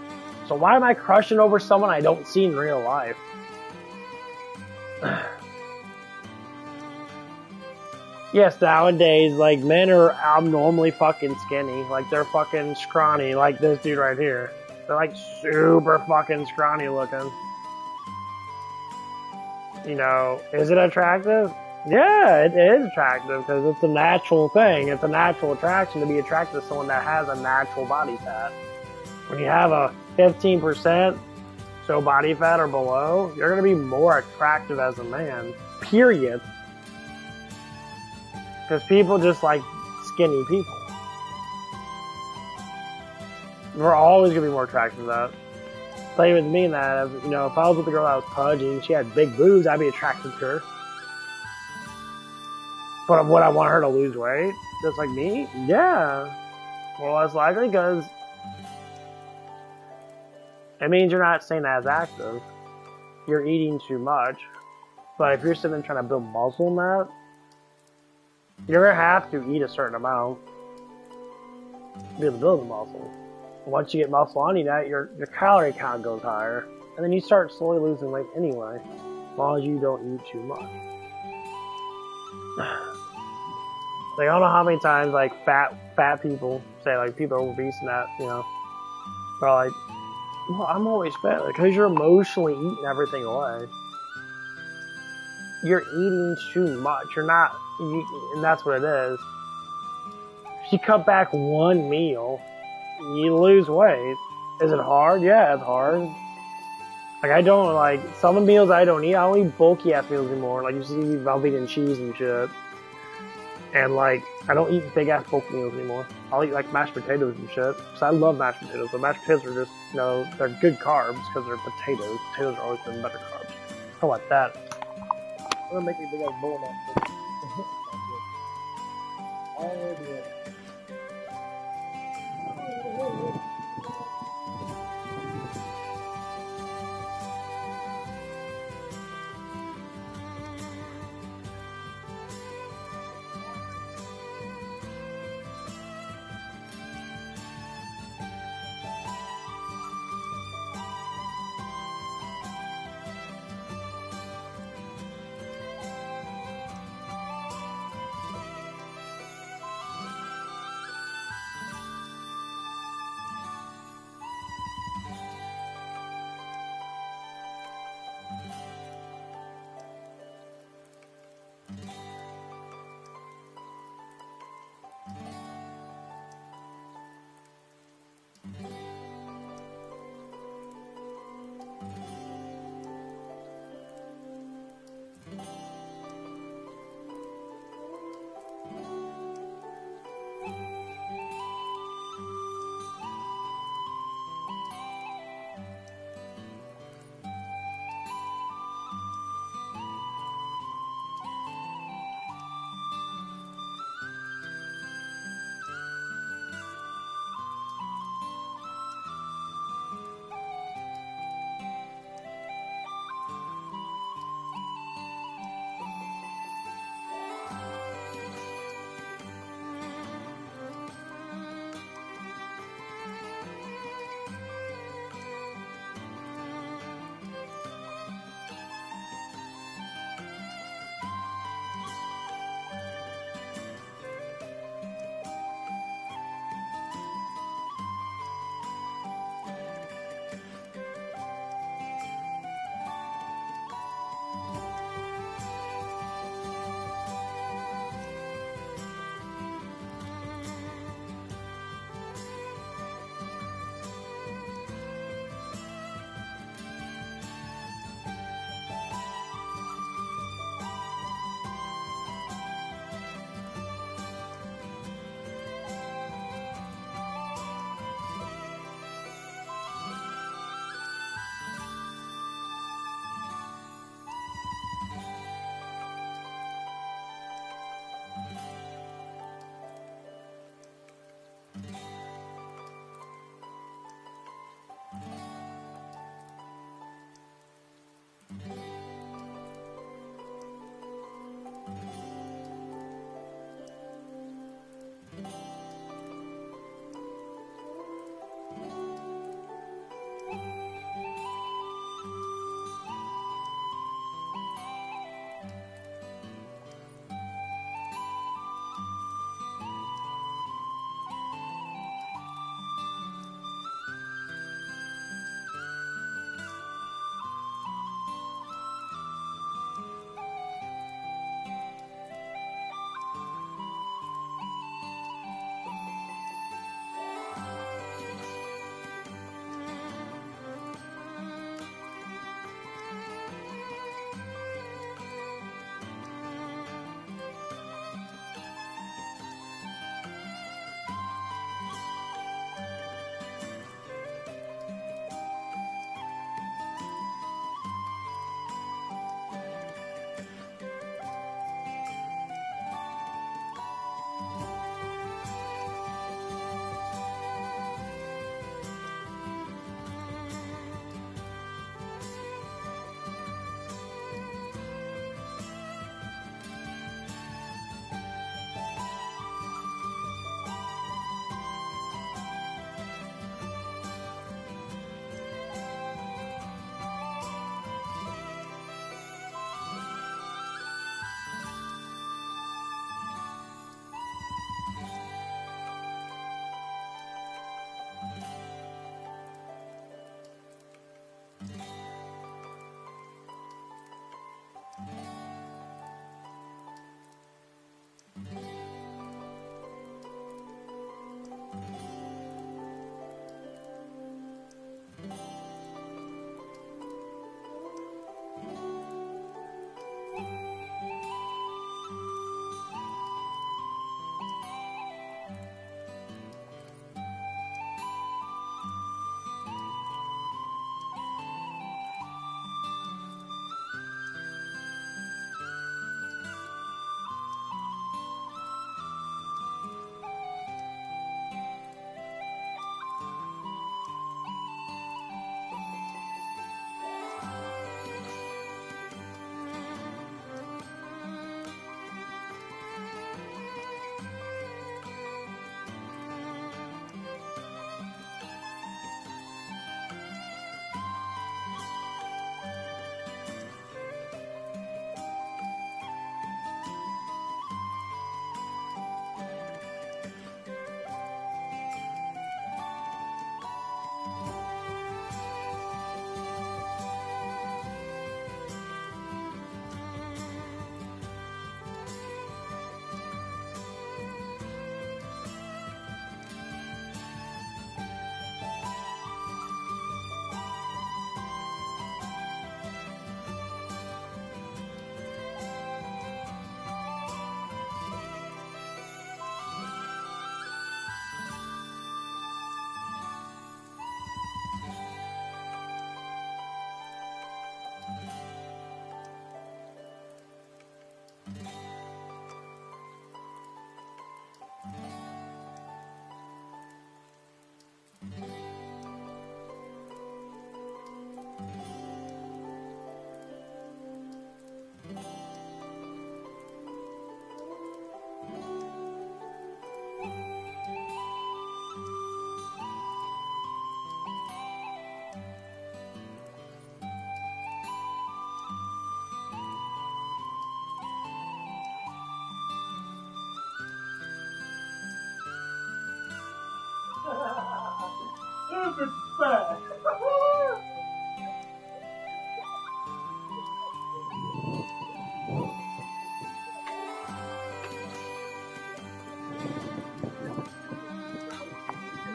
So why am I crushing over someone I don't see in real life? Yes, nowadays, like, men are abnormally fucking skinny. Like, they're fucking scrawny, like this dude right here. They're, like, super fucking scrawny looking. Is it attractive? Yeah, it is attractive, because it's a natural thing. It's a natural attraction to be attracted to someone that has a natural body fat. When you have a 15% so body fat or below, you're going to be more attractive as a man. Period. Because people just like skinny people. We're always going to be more attracted to that. Same with me in that, if I was with a girl that was pudgy and she had big boobs, I'd be attracted to her. But would I want her to lose weight? Just like me? Yeah. More or less likely, because it means you're not staying as active. You're eating too much. But if you're sitting there trying to build muscle in that, you're going to have to eat a certain amount to be able to build the muscle. Once you get muscle on you, your calorie count goes higher. And then you start slowly losing weight anyway, as long as you don't eat too much. Like, I don't know how many times, like, fat people say, like, people are obese and that, they're like, well, I'm always fat. Because you're emotionally eating everything away. You're eating too much. You're not, and that's what it is. If you cut back one meal, you lose weight. Is it hard? Yeah, it's hard. Like, I don't, like, some meals I don't eat. I don't eat bulky-ass meals anymore. Like, you see, I'll be eating cheese and shit. And, like, I don't eat big-ass bulky meals anymore. I'll eat, like, mashed potatoes and shit. Because I love mashed potatoes. But mashed potatoes are just, they're good carbs because they're potatoes. Potatoes are always been better carbs. How about that? I'm gonna make me a big-ass bowl of that. All over it.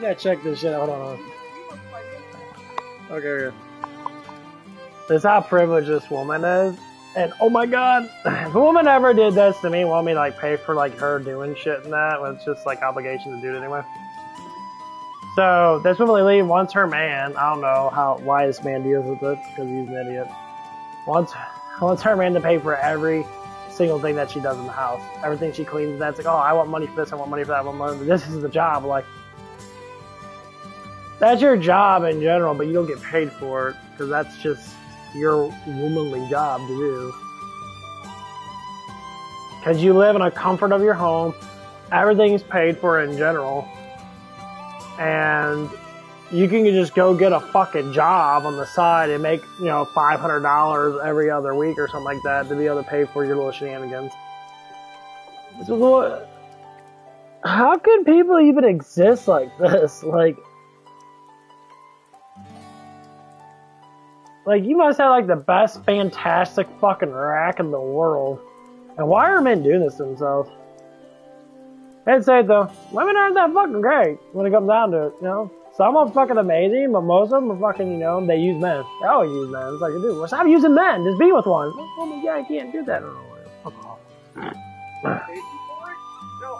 gotta check this shit out on. Okay. This is how privileged this woman is. And oh my god, if a woman ever did this to me, want me to like pay for like her doing shit and that, well, it's just like obligation to do it anyway. So this woman lady wants her man. I don't know why this man deals with it because he's an idiot. Wants her man to pay for every single thing that she does in the house. Everything she cleans. That's like, oh, I want money for this. I want money for that. I want money. This is the job. Like that's your job in general, but you don't get paid for it because that's just your womanly job to do. Because you live in a comfort of your home. Everything's paid for in general. And you can just go get a fucking job on the side and make, you know, $500 every other week or something like that to be able to pay for your little shenanigans. So, how can people even exist like this? Like you must have like the best, fantastic fucking rack in the world. And why are men doing this to themselves? I'd say though, women aren't that fucking great when it comes down to it, you know? Some are fucking amazing, but most of them are fucking, you know, they use men. They always use men. It's like, dude, well, stop using men. Just be with one. Well, yeah, I can't do that. Fuck off. Now,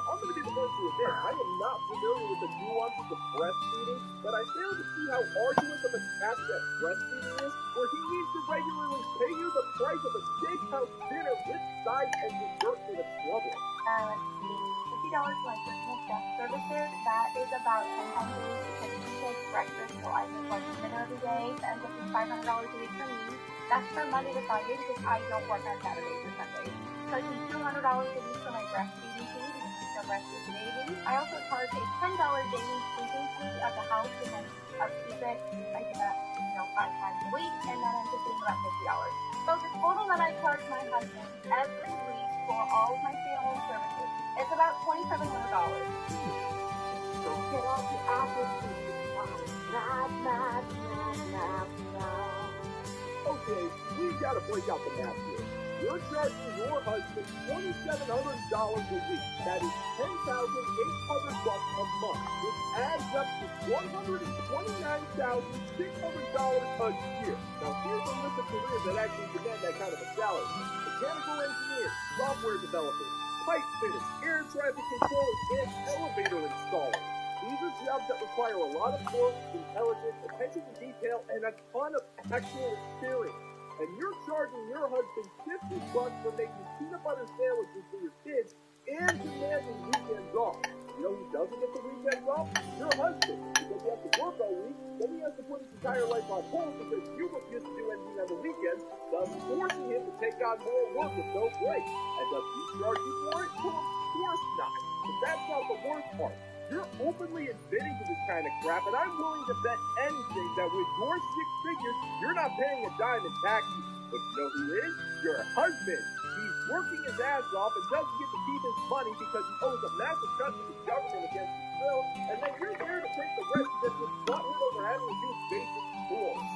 I'm going to be the first to admit, I am not familiar with the nuances of breastfeeding, but I fail to see how arduous of a task that breastfeeding is, where he needs to regularly pay you the price of a steakhouse dinner with sides and dessert for the trouble. Let's see. $50 for my personal chef services. That is about 10 times a week because he takes breakfast, so I make lunch and dinner every day. That ends up being $500 a week for me. That's from Monday to Friday because I don't work on Saturdays or Sundays. Charging $200 a week for my breastfeeding fee because he still breastfeeds the baby. I also charge a $10 daily sleeping fee at the house and then upkeep it. I do that, 5 times a week, and that ends up being about $50. So the total that I charge my husband every week for all of my stay-at-home services is about $2,700. Don't get off the apple tree. Okay, we gotta break out the math here. You're charging your husband $2,700 a week. That is $10,800 a month, which adds up to $129,600 a year. Now, here's a list of careers that actually demand that kind of a salary: mechanical engineer, software developer, pipe fitters, air traffic controller, and elevator installer. These are jobs that require a lot of work, intelligence, attention to detail, and a ton of actual experience. And you're charging your husband $50 for making peanut butter sandwiches for your kids and demanding weekends off. You know who doesn't get the weekends off? Your husband. Because he has to work all week, then he has to put his entire life on hold because you refuse to do anything on the weekends, thus forcing him to take on more work with no break. And does he charge you for it? Well, of course not. But that's not the worst part. You're openly admitting to this kind of crap, and I'm willing to bet anything that with your 6 figures, you're not paying a dime in taxes. But you know who is? Your husband. He's working his ass off and doesn't get to keep his money because he owes a massive cut to the government against his will, and then you're there to take the rest of it with nothing over having to do basic chores.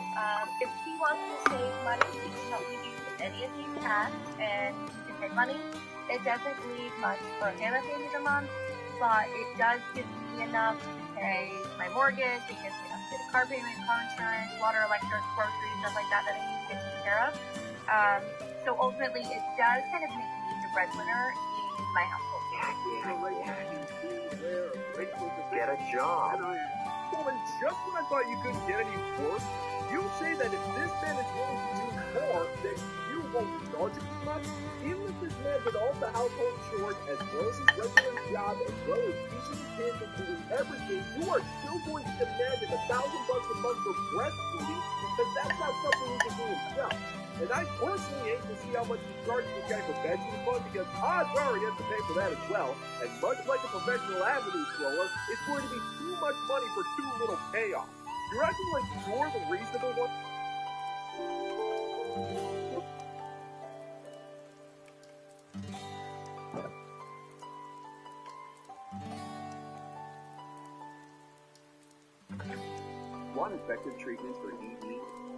If he wants to save money, he can help me do any of these tasks, and he can save money. It doesn't leave much for him at the end of the month, but it does give me enough to pay my mortgage. It gives me enough to get a car payment, car insurance, water, electric, groceries, stuff like that I need to get taken care of. So ultimately, it does kind of make me the breadwinner in my household. Get a job. Well, and just when I thought you couldn't get any worse, you say that if this man is willing to do more, then you won't charge him as much? Even if this man did all the household chores as well as his regular job, as well as teaching his kids and doing everything, you are still going to demand him $1,000 a month for breastfeeding because that's not something he can do himself. And I personally hate to see how much he charges this guy for pension fund because odds are he has to pay for that as well. And much like a professional avenue thrower, it's going to be too much money for too little payoff. You're acting like you're the reasonable one. Want effective treatments for ED,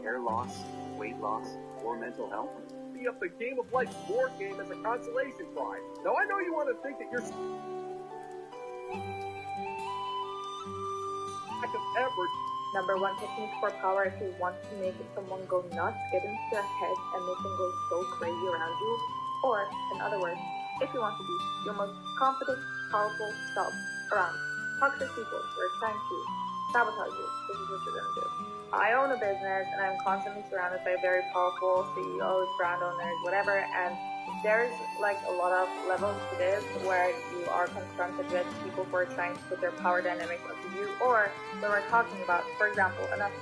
hair loss, weight loss, or mental health? Be up the Game of Life board game as a consolation prize. Now I know you want to think that you're... effort. Number one technique for power if you want to make someone go nuts, get into their head and make them go so crazy around you. Or, in other words, if you want to be your most confident, powerful self around toxic people who are trying to sabotage you, this is what you're going to do. I own a business and I'm constantly surrounded by very powerful CEOs, brand owners, whatever, and there's like a lot of levels to this where you are confronted with people who are trying to put their power dynamics onto you, or when we're talking about, for example, enough.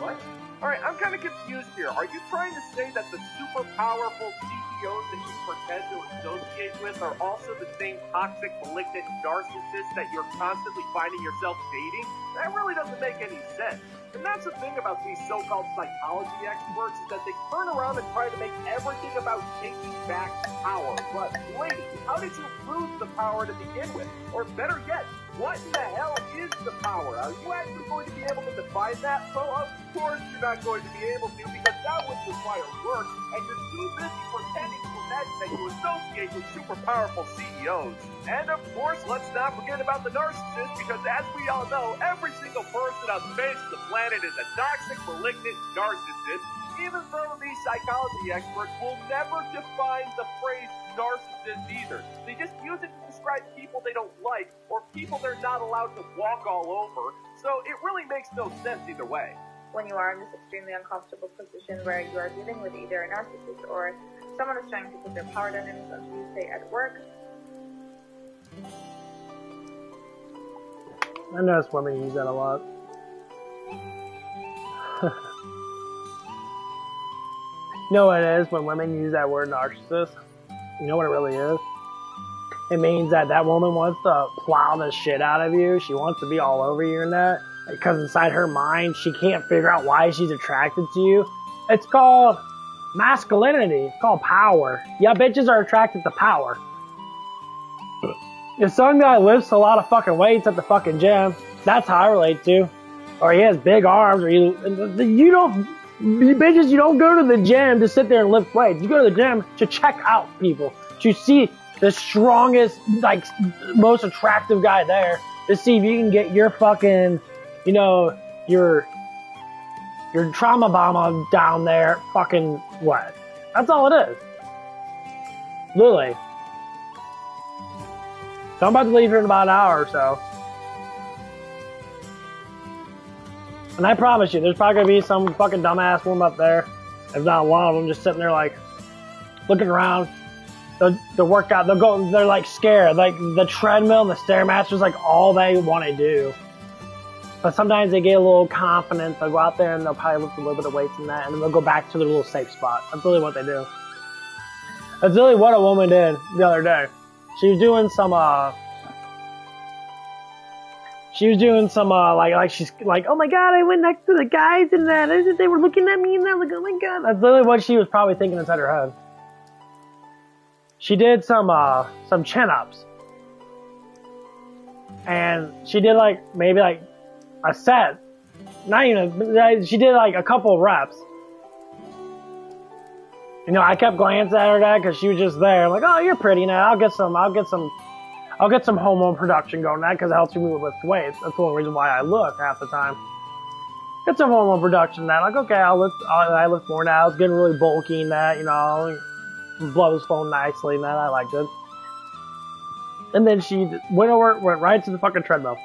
What? Alright, I'm kind of confused here. Are you trying to say that the super powerful CEOs that you pretend to associate with are also the same toxic, malignant narcissists that you're constantly finding yourself dating? That really doesn't make any sense. And that's the thing about these so-called psychology experts, is that they turn around and try to make everything about taking back power. But lady, how did you lose the power to begin with? Or better yet, what in the hell is the power? Are you actually going to be able to define that? Well, of course you're not going to be able to, because that would require work, and you're too busy pretending to imagine that you associate with super powerful CEOs. And of course, let's not forget about the narcissist, because as we all know, every single person on the face of the planet is a toxic, malignant narcissist, even though these psychology experts will never define the phrase narcissist either. They just use it to describe people they don't like, or people they're not allowed to walk all over, so it really makes no sense either way. When you are in this extremely uncomfortable position where you are dealing with either a narcissist or someone is trying to put their power dynamics onto you, say at work. I notice women use that a lot. You know what it is when women use that word narcissist? You know what it really is? It means that that woman wants to plow the shit out of you. She wants to be all over you and that. Because inside her mind, she can't figure out why she's attracted to you. It's called masculinity. It's called power. Yeah, bitches are attracted to power. If some guy lifts a lot of fucking weights at the fucking gym, that's how I relate to. Or he has big arms, or you bitches, you don't go to the gym to sit there and lift weights. You go to the gym to check out people, to see the strongest, like, most attractive guy there, to see if you can get your fucking, you know, your trauma bomb down there, fucking what? That's all it is. Literally. So I'm about to leave here in about an hour or so. And I promise you, there's probably going to be some fucking dumbass woman up there, if not one of them, just sitting there like, looking around. The workout, they're like scared. Like the treadmill and the Stairmaster's like all they want to do. But sometimes they get a little confidence. They'll go out there and they'll probably lift a little bit of weights in that, and then they'll go back to their little safe spot. That's really what they do. That's really what a woman did the other day. She was doing some, like she's like, oh my god, I went next to the guys and that, they were looking at me and that, like, oh my god. That's literally what she was probably thinking inside her head. She did some chin-ups. And she did like, maybe like a set. Not even, she did like a couple of reps. You know, I kept glancing at her dad because she was just there. I'm like, oh, you're pretty now. I'll get some hormone production going now because it helps you move with weights. That's the only reason why I look half the time. Get some hormone production now. Like, okay, I lift more now. It's getting really bulky and that, you know. Blood was flowing nicely and that. I liked it. And then she went right to the fucking treadmill.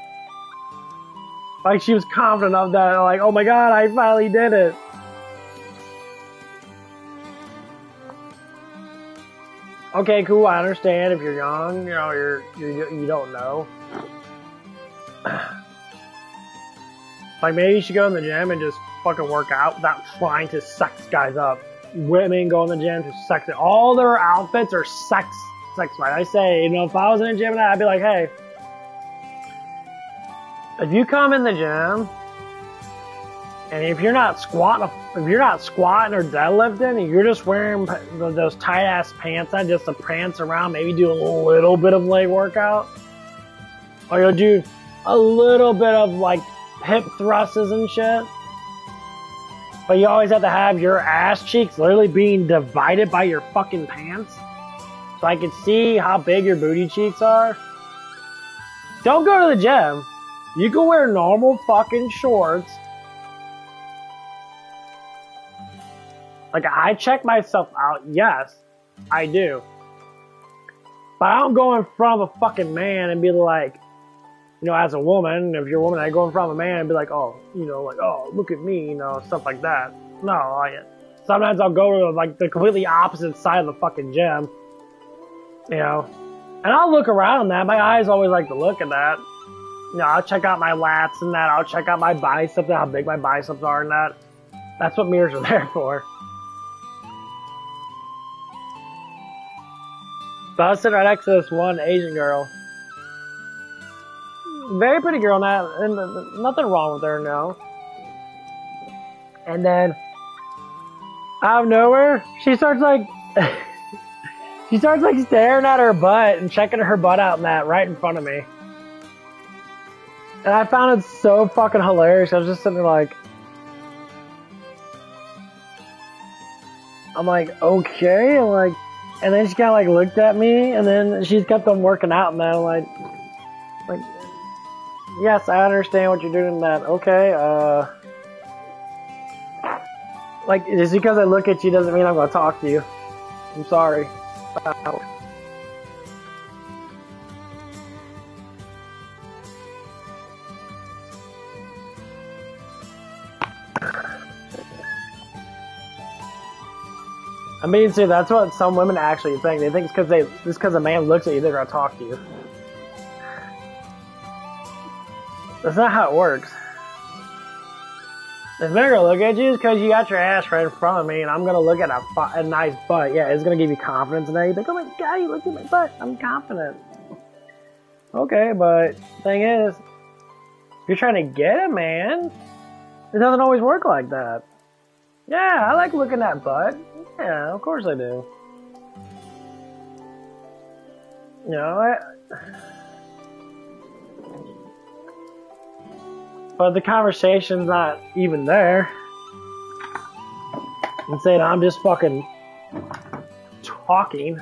Like, she was confident of that. Like, oh my god, I finally did it. Okay, cool, I understand if you're young, you know, you don't know. Like, maybe you should go in the gym and just fucking work out without trying to sex guys up. Women go in the gym to sex it. All their outfits are sex right. I say, you know, if I was in a gym, I'd be like, hey, if you come in the gym, and if you're not squatting or deadlifting, and you're just wearing those tight ass pants on just to prance around, maybe do a little bit of leg workout, or you'll do a little bit of like hip thrusts and shit, but you always have to have your ass cheeks literally being divided by your fucking pants, so I can see how big your booty cheeks are. Don't go to the gym. You can wear normal fucking shorts. Like, I check myself out, yes, I do. But I don't go in front of a fucking man and be like, you know, as a woman, if you're a woman, I go in front of a man and be like, oh, you know, like, oh, look at me, you know, stuff like that. No, like, sometimes I'll go to, like, the completely opposite side of the fucking gym, you know, and I'll look around that. My eyes always like to look at that. You know, I'll check out my lats and that. I'll check out my biceps and how big my biceps are and that. That's what mirrors are there for. So I was sitting right next to this one Asian girl. Very pretty girl, and nothing wrong with her, no. And then, out of nowhere, she starts like staring at her butt and checking her butt out and that right in front of me. And I found it so fucking hilarious. I was just sitting there like, I'm like, okay, I'm like, and then she kind of like looked at me, and then she's kept on working out, and I'm like, yes, I understand what you're doing. That okay, like just because I look at you doesn't mean I'm gonna talk to you. I'm sorry. I mean, see, that's what some women actually think. They think it's because a man looks at you, they're gonna talk to you. That's not how it works. If they're gonna look at you, it's because you got your ass right in front of me, and I'm gonna look at a nice butt. Yeah, it's gonna give you confidence, and then you think, oh my god, you look at my butt. I'm confident. Okay, but thing is, if you're trying to get a man, it doesn't always work like that. Yeah, I like looking at butt. Yeah, of course I do. You know, but the conversation's not even there. And saying I'm just fucking talking.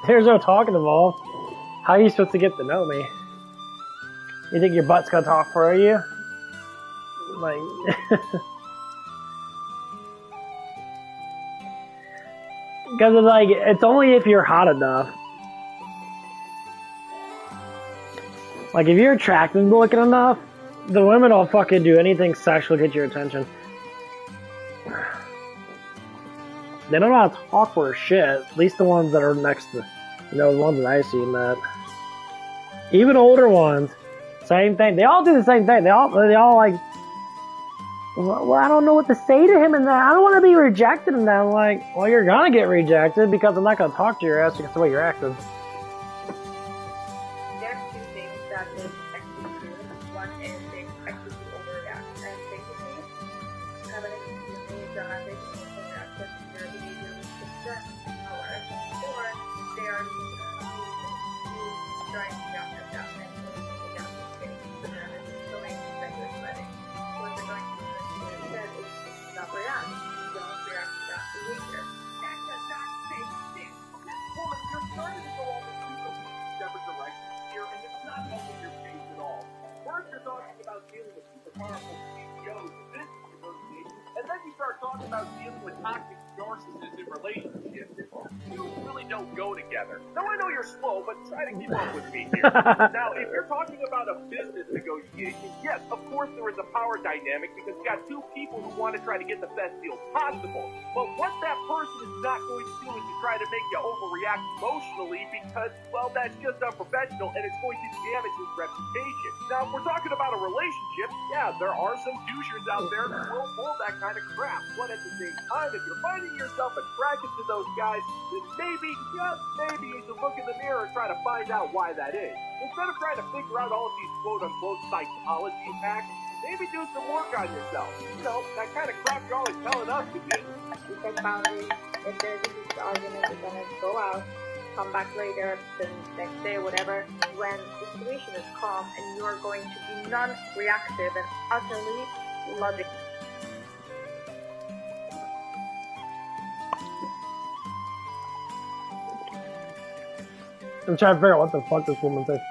There's no talking involved. How are you supposed to get to know me? You think your butt's gonna talk for you? Like, because it's like, it's only if you're hot enough. Like, if you're attractive looking enough, the women will fucking do anything sexual to get your attention. They don't know how to talk for shit. At least the ones that are next to, you know, the ones that I see in that. Even older ones, same thing. They all do the same thing. They all like, well, I don't know what to say to him in that. I don't want to be rejected in that. I'm like, well, you're gonna get rejected because I'm not gonna talk to your ass because of the way you're acting. There's two things that they expect you to do. One is they expect you to overreact. And basically, have an extremely dramatic emotional reaction to your behavior with distress, power, or they are trying to jump at that and going down the stage to them and showing that you're sweating. What they're going to do instead is not react. Don't react to that behavior. That's a not safe thing. Woman, you're starting to go all the separate directions here, and it's not helping your case at all. First, you're talking about dealing with super powerful CEOs and business negotiations, and then you start talking about dealing with toxic narcissists in relationships. You really don't go together. Now, I know you're slow, but try to keep up with me here. Now, if you're talking about a business negotiation, yes, of course there is a power dynamic because you got two people who want to try to get the best deal possible. But what that person is not going to do is to try to make you overreact emotionally because, well, that's just unprofessional and it's going to damage his reputation. Now, if we're talking about a relationship, yeah, there are some douchers out there who will pull that kind of crap. But at the same time, if you're finding yourself attracted to those guys, then maybe, just maybe, you should look in the mirror and try to find out why that is. Instead of trying to figure out all of these quote-unquote psychology facts, maybe do some work on yourself. You know, that kind of crap you're always telling us to do. You set boundaries. If there's a huge argument, you're gonna go out, come back later, the next day, whatever, when the situation is calm and you're going to be non-reactive and utterly logical. I'm trying to figure out what the fuck this woman said.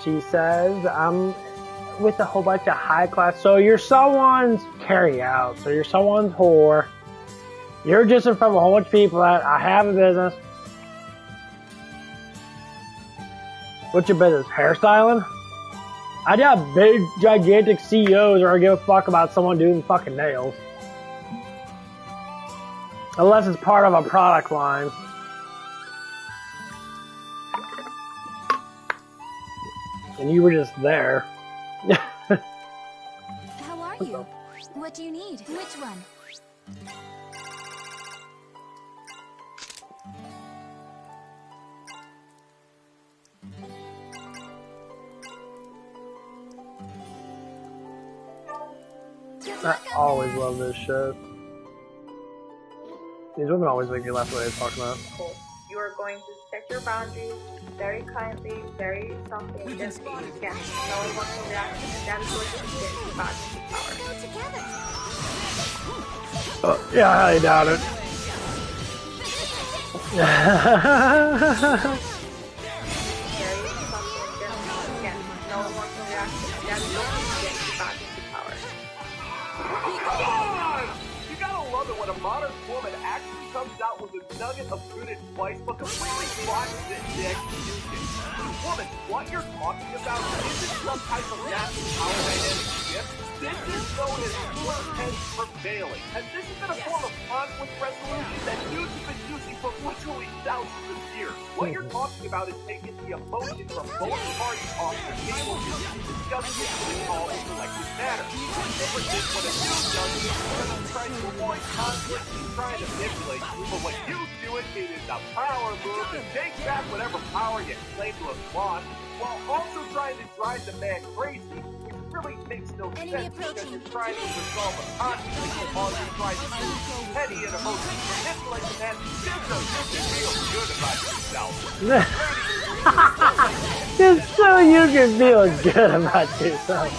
She says, I'm with a whole bunch of high class. So you're someone's carry out. So you're someone's whore. You're just in front of a whole bunch of people that I have a business. What's your business? Hairstyling? I got big, gigantic CEOs or I give a fuck about someone doing fucking nails. Unless it's part of a product line. And you were just there. How are you? What do you need? Which one? I always love this shit. These women always make me laugh the way they talk about. You are going to set your boundaries very kindly, very softly, and gently. Again, no one wants to react, and that is what you get back into power. Yeah, I highly doubt it. Very softly and gently. Again, no one wants to react, and that is what you get back into power. Come on! You gotta love it when a modern woman actually comes out with a nugget of good advice, but completely botches it in the execution. Woman, what you're talking about isn't some type of natural power dynamic shift. This is known as cooler heads prevailing, and this has been a form of conflict resolution that dudes have been using for literally thousands of years. What you're talking about is taking the emotion from both parties off the table and discussing it with all the collective matter. The difference is what a dude does is he's trying to avoid conflict, he's trying to manipulate, but when you do it, it is a power move that takes back whatever power you claim to have lost, while also trying to drive the man crazy, which really makes no sense because you're trying to resolve a conflict and all you try to do is petty and emotionally manipulate the man just so you can feel good about yourself. Just so you can feel good about yourself.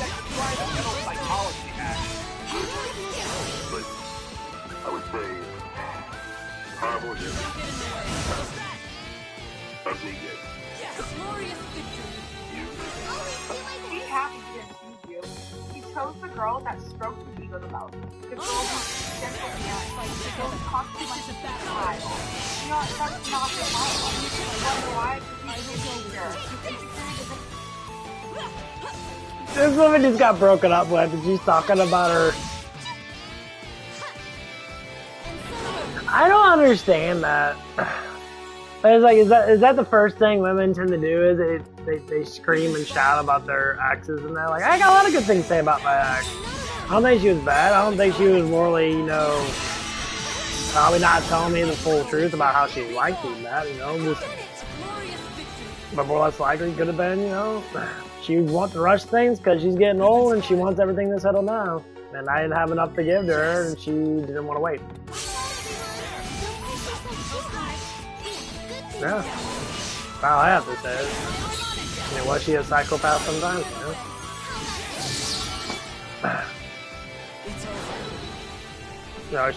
But I would say horrible hit. Ugly hit. Glorious victory. Be happy he didn't choose you. He chose the girl that stroked his ego the most. The girl who's gentle parent, the girl who talks too much to the child. You know, that's not the problem. Wonder why? Because he's insecure. He's insecure because This woman just got broken up with and she's talking about her. I don't understand that. It's like, is that the first thing women tend to do? Is they scream and shout about their exes and they're like, I got a lot of good things to say about my ex. I don't think she was bad. I don't think she was morally, probably not telling me the full truth about how she liked me bad, but more or less likely could have been, she wants to rush things because she's getting old and she wants everything to settle now. And I didn't have enough to give to her and she didn't want to wait. Yeah. Wow, I have to say it. Was she a psychopath sometimes?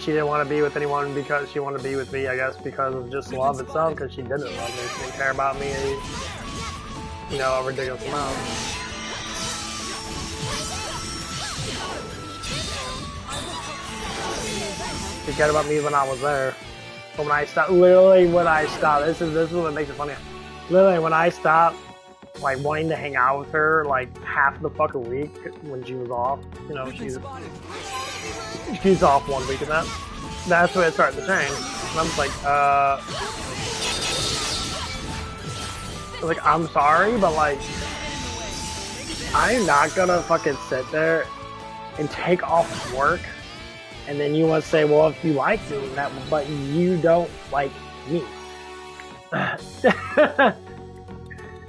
She didn't want to be with anyone because she wanted to be with me, I guess, because of just love itself, because she didn't love me. She didn't care about me, a ridiculous amount. She cared about me when I was there. But when I stopped, this is what makes it funny. Literally, when I stopped, wanting to hang out with her, half the fucking week when she was off, she's off 1 week and that's when it started to change. And I'm just I'm sorry, but I'm not gonna fucking sit there and take off work. And then you want to say, well, if you like me, but you don't like me.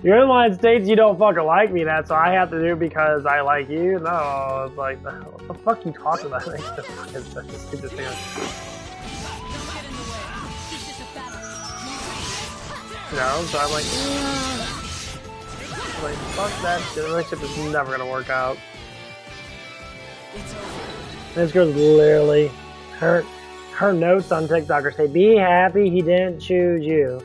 You're in the United States, you don't fucking like me, so I have to do it because I like you? No, it's like, what the fuck are you talking about? It's such a stupid thing. So I'm like, fuck that shit. The relationship is never gonna work out. This girl's literally, her notes on TikTok are say, be happy he didn't choose you.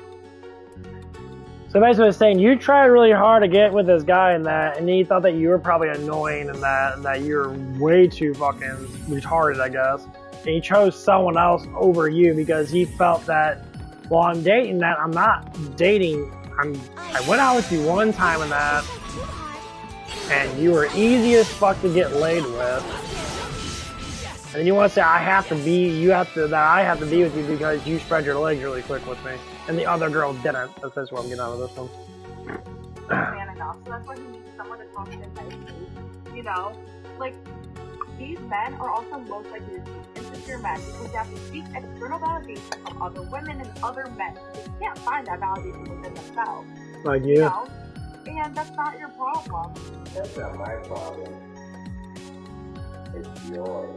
So basically, it's saying you tried really hard to get with this guy and that, and he thought that you were probably annoying and that you're way too fucking retarded, I guess. And he chose someone else over you because he felt that, well, I'm dating that. I'm not dating. I went out with you one time and that, and you were easy as fuck to get laid with. And then you want to say I have to be with you because you spread your legs really quick with me, and the other girl didn't. That's what I'm getting out of this one. Man enough, so that's why he needs someone to talk to him nicely. You know, like these men are also most likely to be insecure men because they have to seek external validation from other women and other men. They can't find that validation within themselves. Like you know? And that's not your problem. That's not my problem. It's yours.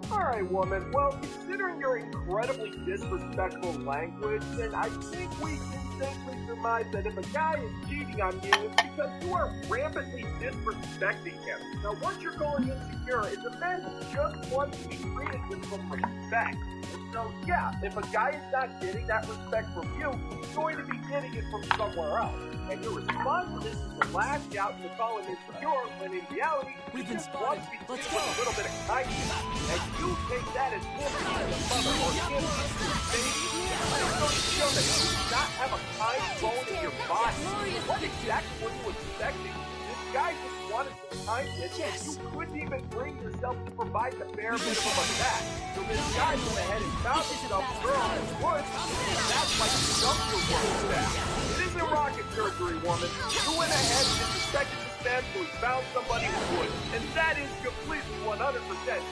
Alright, woman. Well, considering your incredibly disrespectful language, then I think we can safely surmise that if a guy is cheating on you, it's because you are rampantly disrespecting him. Now, what you're calling insecure is a man who just wants to be treated with some respect. And so, yeah, if a guy is not getting that respect from you, he's going to be getting it from somewhere else. And your response to this is to lash out and to call him insecure, when in reality, he just wants to be treated with a little bit of kindness. And you take that as him being a mother or him being your baby. I don't feel that you do not have a kind bone in your body. What exactly were you expecting? This guy just wanted some kindness, and you couldn't even bring yourself to provide the bare minimum of that. So this guy went ahead and found himself a girl in the woods, and that's why you dumped your work staff. It isn't rocket surgery, woman. You went ahead and disrespected this man so he found somebody who would. And that is completely 100%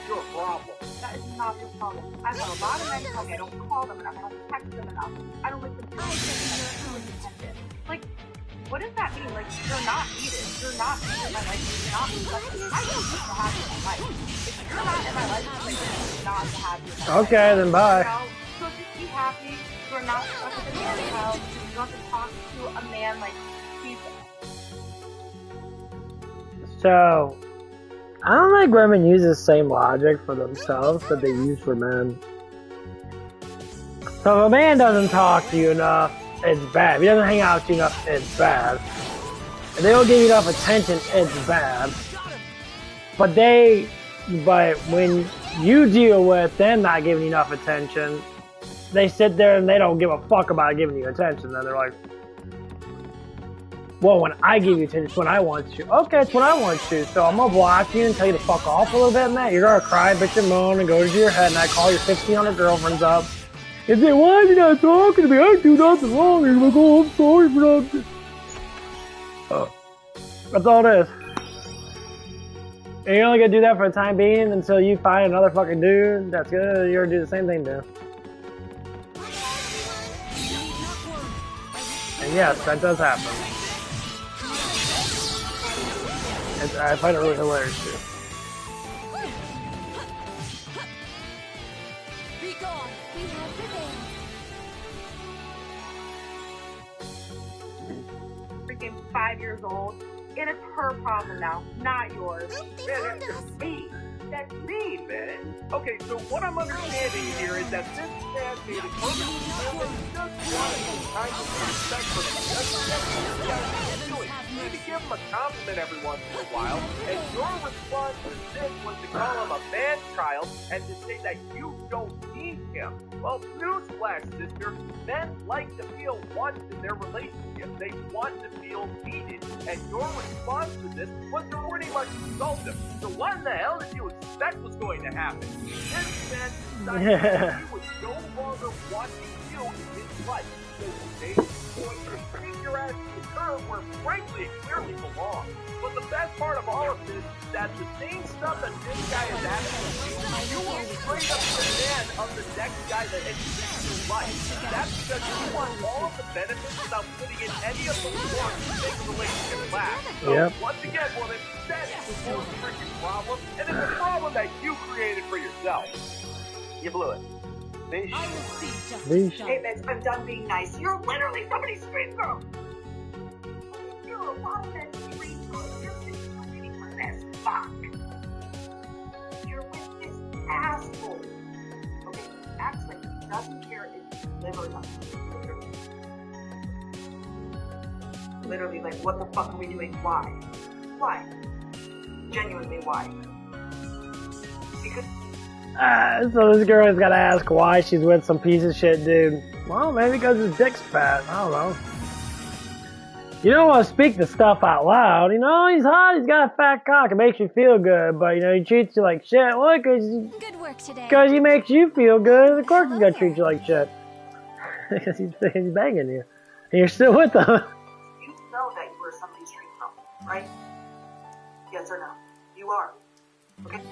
your problem. That is not your problem. I've had a lot of men tell me I don't call them enough, I don't text them enough, I don't listen to them enough. Like, what does that mean? Like, you're not needed. You're not in my life. You're not respected. I don't need to have you in my life. If you're not in my life, it's like you're not to have you in my life. Okay, then bye. You know? So just be happy. You're not stuck with a man child. You don't have to talk to a man like he's... So, I don't think women use the same logic for themselves that they use for men. So if a man doesn't talk to you enough, it's bad. If he doesn't hang out with you enough, it's bad. If they don't give you enough attention, it's bad. But when you deal with them not giving you enough attention, they sit there and they don't give a fuck about giving you attention. Then they're like, well, when I give you attention, it's when I want to. Okay, it's when I want to. So I'm gonna block you and tell you to fuck off a little bit, and that you're gonna cry, bitch, and moan, and go to your head, and I call your 1,500 girlfriends up and say, why are you not talking to me? I do nothing wrong. And you're like, oh, I'm sorry for that. Oh. That's all it is. And you're only gonna do that for the time being until you find another fucking dude that's gonna you're gonna do the same thing to. And yes, that does happen. I find it really hilarious too. Be gone. We have revenge. freaking 5 years old, and it's her problem now, not yours. Man, that's me. That's me, man. Okay, so what I'm understanding here is that this man made it perfectly clear that he just wanted some kind of respect for me. That's what he's doing. You need to give him a compliment every once in a while, and your response to this was to call him a man-child and to say that you don't need him. Well, newsflash, sister, men like to feel wanted in their relationship. They want to feel needed, and your response to this was to pretty much insult him. So what in the hell did you expect was going to happen? This man decided that he was no longer wanting you in his life. So today he's going to take your ass to the curb where frankly it clearly belongs. But the best part of all of this is that the same stuff that this guy is asking you will straight up demand of the next guy that enters into your life. That's because you want all of the benefits without putting in any of the work to make the relationship last. So once again, woman, that is the whole freaking problem, and it's a problem that you created for yourself. You blew it. I will see justice done. Hey, bitch, I'm done being nice. You're literally somebody's street girl. You're a lot of that street girl. You're just as fuck. You're with this asshole. Okay, he acts like he doesn't care if you live or not. literally like, what the fuck are we doing? Why? Why? Genuinely, why? Because... So this girl has got to ask why she's with some piece of shit dude. Well, maybe because his dick's fat. I don't know. You don't want to speak the stuff out loud. You know, he's hot, he's got a fat cock. It makes you feel good, but, you know, he treats you like shit. Well, Good work today. Because he makes you feel good, of course he's going to treat you like shit. Because he's banging you. And you're still with him. You know that you are somebody's dream girl, right? Yes or no? You are. Okay?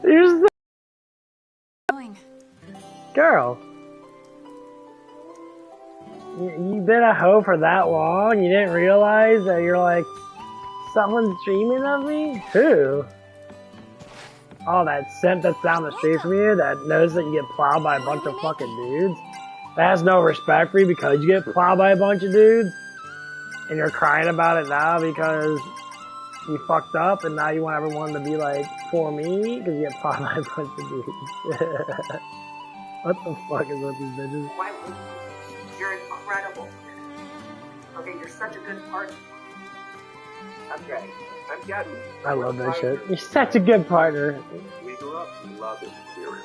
You're so... Girl. You've been a hoe for that long? You didn't realize that you're like, someone's dreaming of me? Who? Oh, that simp that's down the street from you that knows that you get plowed by a bunch of fucking dudes? That has no respect for you because you get plowed by a bunch of dudes? And you're crying about it now because you fucked up and now you want everyone to be like, for me? Because you get plowed by a bunch of dudes. What the fuck is with these bitches? Why would you? You're incredible. Okay, you're such a good partner. Okay, I'm getting it. I love that shit. You're such a good partner. We grew up loving cereal.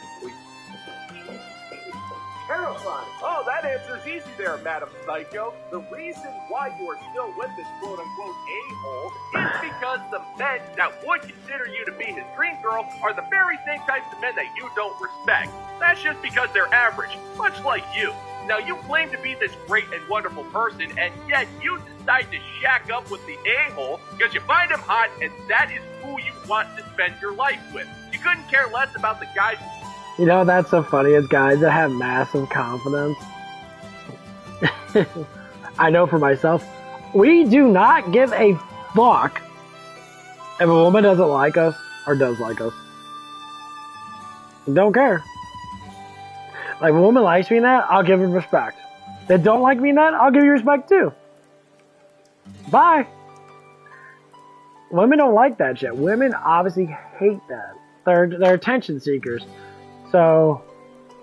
Terrifying. Oh, that answer's easy there, Madam Psycho. The reason why you are still with this quote-unquote a-hole is because the men that would consider you to be his dream girl are the very same types of men that you don't respect. That's just because they're average, much like you. Now, you claim to be this great and wonderful person, and yet you decide to shack up with the a-hole because you find him hot, and that is who you want to spend your life with. You couldn't care less about the guys. You know, that's so funny is guys that have massive confidence. I know for myself, we do not give a fuck if a woman doesn't like us or does like us. Don't care. Like, if a woman likes me in that, I'll give her respect. If they don't like me in that, I'll give you respect too. Bye. Women don't like that shit. Women obviously hate that. They're attention seekers. So,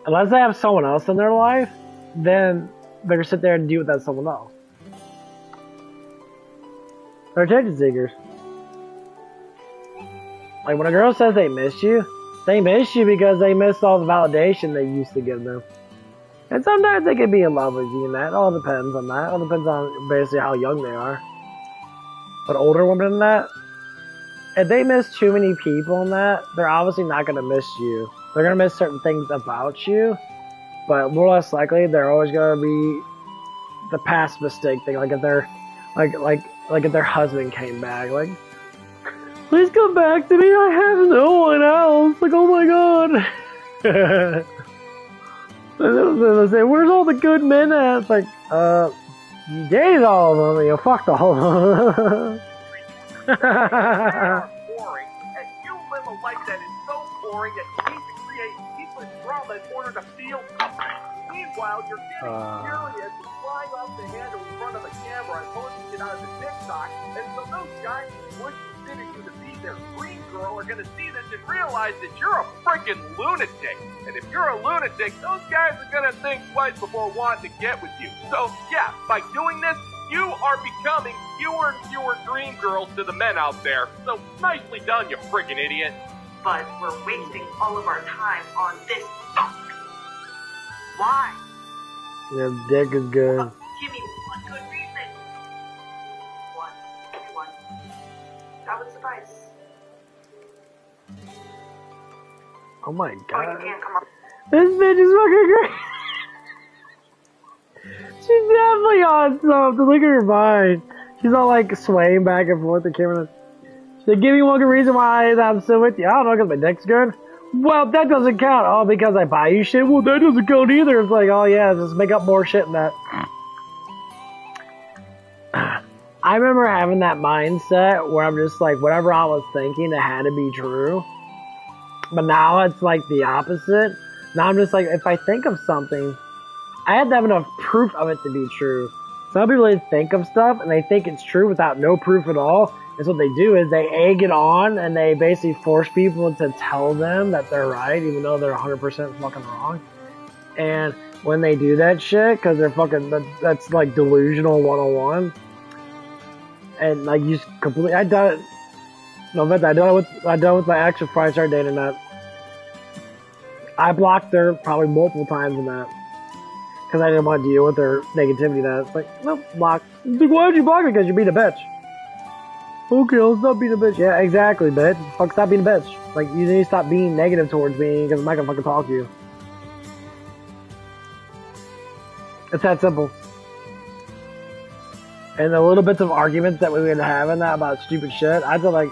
unless they have someone else in their life, then they're gonna sit there and deal with that someone else. They're attention seekers. Like, when a girl says they miss you because they missed all the validation they used to give them. And sometimes they can be in love with you and that. It all depends on that. It all depends on basically how young they are. But older women than that, if they miss too many people in that, they're obviously not gonna miss you. They're gonna miss certain things about you, but more or less likely they're always gonna be the past mistake thing. Like if they're like if their husband came back, like, please come back to me. I have no one else. Like, oh my god. They say, where's all the good men at? It's like, you dated all of them. You fucked all of them. Boring, and you live a life that is so boring that you need to create needless drama in order to feel something. Meanwhile, you're getting furious and flying off the handle in front of the camera and posting it on the TikTok, and so those guys who would consider you to be their dream girl are gonna see this and realize that you're a freaking lunatic. And if you're a lunatic, those guys are gonna think twice before wanting to get with you. So, yeah, by doing this, you are becoming fewer and fewer dream girls to the men out there. So, nicely done, you freaking idiot. But we're wasting all of our time on this stuff. Why? Your dick is good. Give me one good reason. One. That would suffice. Oh my god. Oh, you can't come up. This bitch is fucking great. She's definitely on something. Look at her mind. She's all like swaying back and forth. The camera. She's like, give me one good reason why I'm still with you. I don't know, because my dick's good. Well, that doesn't count. Oh, because I buy you shit? Well, that doesn't count either. It's like, oh yeah, just make up more shit than that. I remember having that mindset where I'm just like, whatever I was thinking, it had to be true. But now it's like the opposite. Now I'm just like, if I think of something, I have to have enough proof of it to be true. Some people they think of stuff and they think it's true without no proof at all. And so what they do is they egg it on and they basically force people to tell them that they're right, even though they're 100% fucking wrong. And when they do that shit, because they're fucking, that's like delusional 101. And like you completely, I done it. No, but I done it with my ex before I started dating that. I blocked her probably multiple times in that. Because I didn't want to deal with her negativity. That it's like, nope, block. Like, why'd you block her? Because you're being a bitch. Okay, I'll stop being a bitch. Yeah, exactly, bitch. Fuck, stop being a bitch. Like, you need to stop being negative towards me because I'm not gonna fucking talk to you. It's that simple. And the little bits of arguments that we would have in that about stupid shit, I feel like,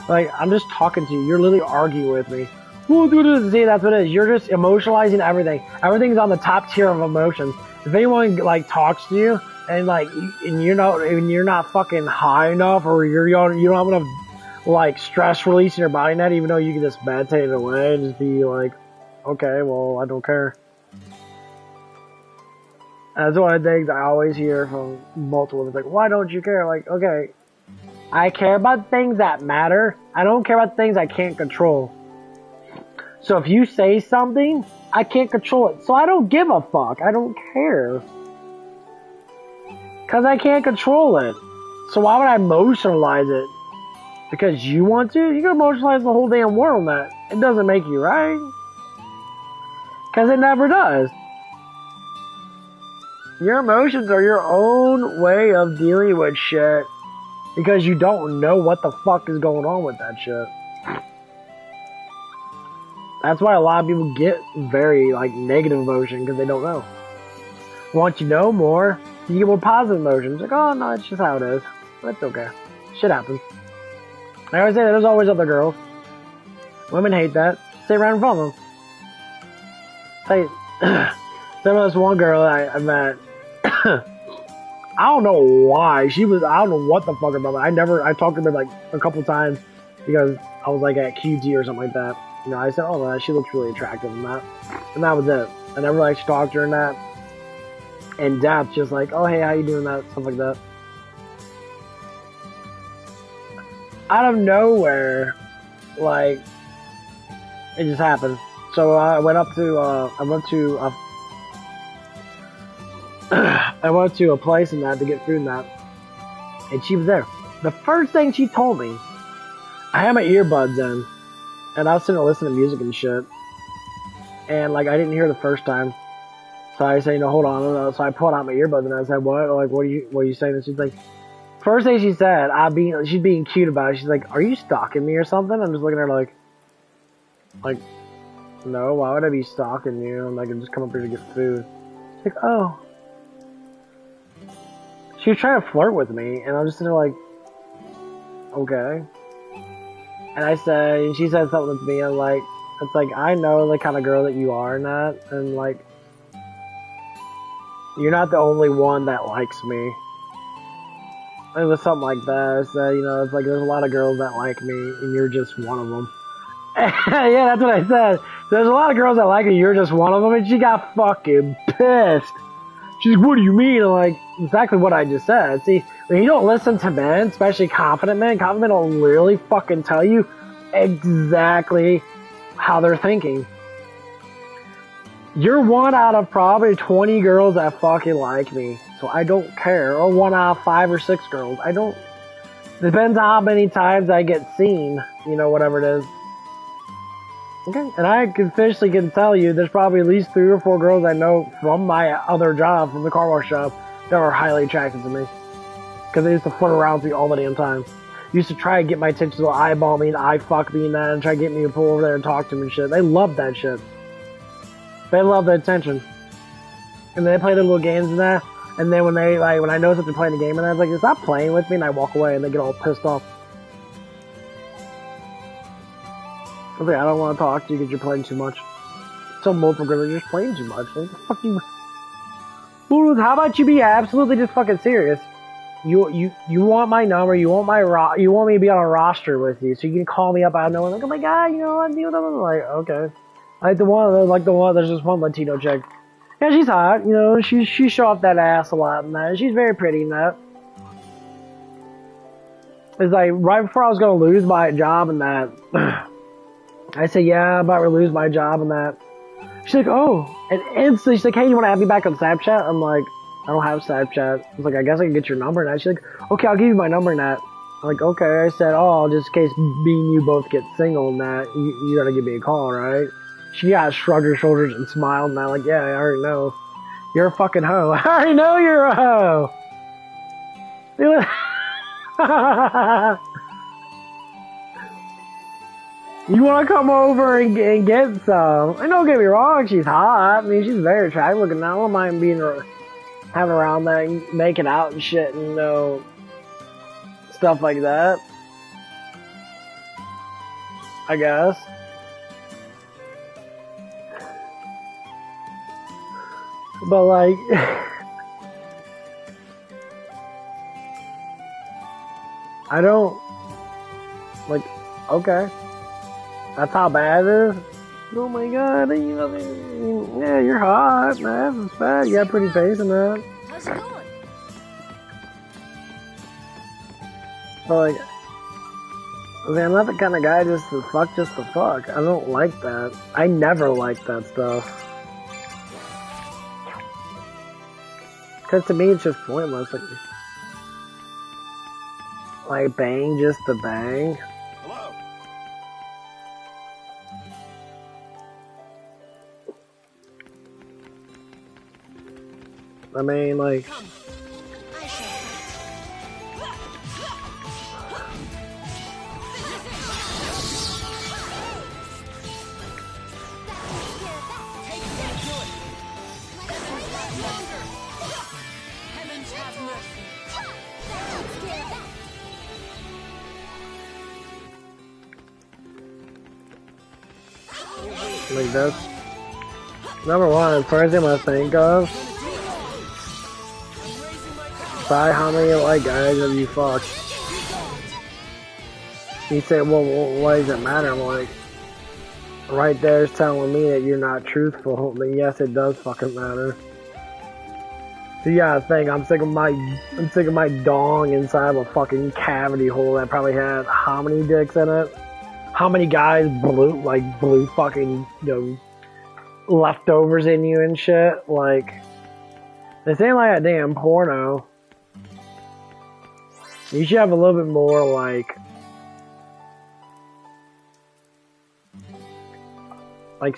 like, I'm just talking to you. You're literally arguing with me. See, that's what it is. You're just emotionalizing everything. Everything's on the top tier of emotions. If anyone like talks to you and like, and you're not fucking high enough, or you don't have enough like stress release in your body net, even though you can just meditate it away and just be like, okay, well, I don't care. That's one of the things I always hear from multiple. It's like, why don't you care? Like, okay, I care about things that matter. I don't care about things I can't control. So if you say something, I can't control it. So I don't give a fuck. I don't care. Because I can't control it. So why would I emotionalize it? Because you want to? You can emotionalize the whole damn world, that it doesn't make you right. Because it never does. Your emotions are your own way of dealing with shit. Because you don't know what the fuck is going on with that shit. That's why a lot of people get very, like, negative emotion, because they don't know. Once you know more, you get more positive emotions. Like, oh, no, it's just how it is. That's okay. Shit happens. I always say that there's always other girls. Women hate that. Stay right in front of them. Hey, there was one girl I met. I don't know why. I don't know what the fuck about that. I talked to her, like, a couple times, because I was, like, at QT or something like that. You know, I said, oh, she looks really attractive and that. And that was it. I never actually talked to her in that. In depth, just like, oh, hey, how you doing that? Stuff like that. Out of nowhere, like, it just happened. So I went to a place in that to get food and that. And she was there. The first thing she told me, I had my earbuds in. And I was sitting there listening to music and shit. And, like, I didn't hear the first time. So I said, hold on. So I pulled out my earbuds and I said, what? Like, what are you saying? And she's like, first thing she said, she's being cute about it. She's like, are you stalking me or something? I'm just looking at her like, no, why would I be stalking you? I'm like, I'm just coming up here to get food. She's like, oh. She was trying to flirt with me. And I'm just sitting there like, okay. And she said something to me, and like, it's like, I know the kind of girl that you are and that, and like, you're not the only one that likes me. It was something like that. I said, it's like, there's a lot of girls that like me, and you're just one of them. Yeah, that's what I said. There's a lot of girls that like me, you're just one of them, and she got fucking pissed. She's like, what do you mean? I'm like, exactly what I just said. See, when you don't listen to men, especially confident men will literally fucking tell you exactly how they're thinking. You're one out of probably 20 girls that fucking like me, so I don't care. Or 1 out of 5 or 6 girls. I don't. Depends on how many times I get seen, whatever it is. Okay, and I officially can tell you there's probably at least 3 or 4 girls I know from my other job, from the car wash shop, that are highly attracted to me. Because they used to flirt around with me all the damn time. Used to try and get my attention, to eyeball me and eye fuck me and that, and try to get me to pull over there and talk to me and shit. They love that shit. They love the attention. And they play their little games and that, and then when I notice that they're playing the game and I was like, stop playing with me, and I walk away and they get all pissed off. I was like, I don't want to talk to you because you're playing too much. Some multiple girls are just playing too much. Like, the fuck you... How about you be absolutely just fucking serious? You want my number, you want me to be on a roster with you, so you can call me up out of nowhere, like, oh my god, I'm doing that. I'm like, okay. There's this one Latino chick. Yeah, she's hot, she show off that ass a lot and that, she's very pretty and that. It's like, right before I was gonna lose my job and that, I said, yeah, I'm about to lose my job and that. She's like, oh. And instantly she's like, hey, you want to add me back on Snapchat? I'm like, I don't have Snapchat. I was like, I guess I can get your number now. She's like, okay, I'll give you my number now. I'm like, okay. I said, oh, just in case me and you both get single and that, you gotta give me a call, right? She shrugged her shoulders and smiled, and I'm like, yeah, I already know. You're a fucking hoe. I already know you're a hoe. You want to come over and get some? And don't get me wrong, she's hot. I mean, she's very attractive looking. I don't mind being having around that, and making out and shit, and stuff like that. I guess. But like, I don't like. Okay. That's how bad it is? Oh my god, yeah, you're hot, man. That's bad. You got a pretty face and that. How's it going? But like, I mean, I'm not the kind of guy just to fuck. I don't like that. I never liked that stuff. Because to me, it's just pointless. Like bang just to bang. I mean, like, that's number one. First thing I think of. By how many like guys have you fucked? You say, well, why does it matter? I'm like, right there is telling me that you're not truthful. But yes, it does fucking matter. So yeah, I think I'm sick of my dong inside of a fucking cavity hole that probably had how many dicks in it? How many guys blew fucking leftovers in you and shit? Like, this ain't like a damn porno. You should have a little bit more, like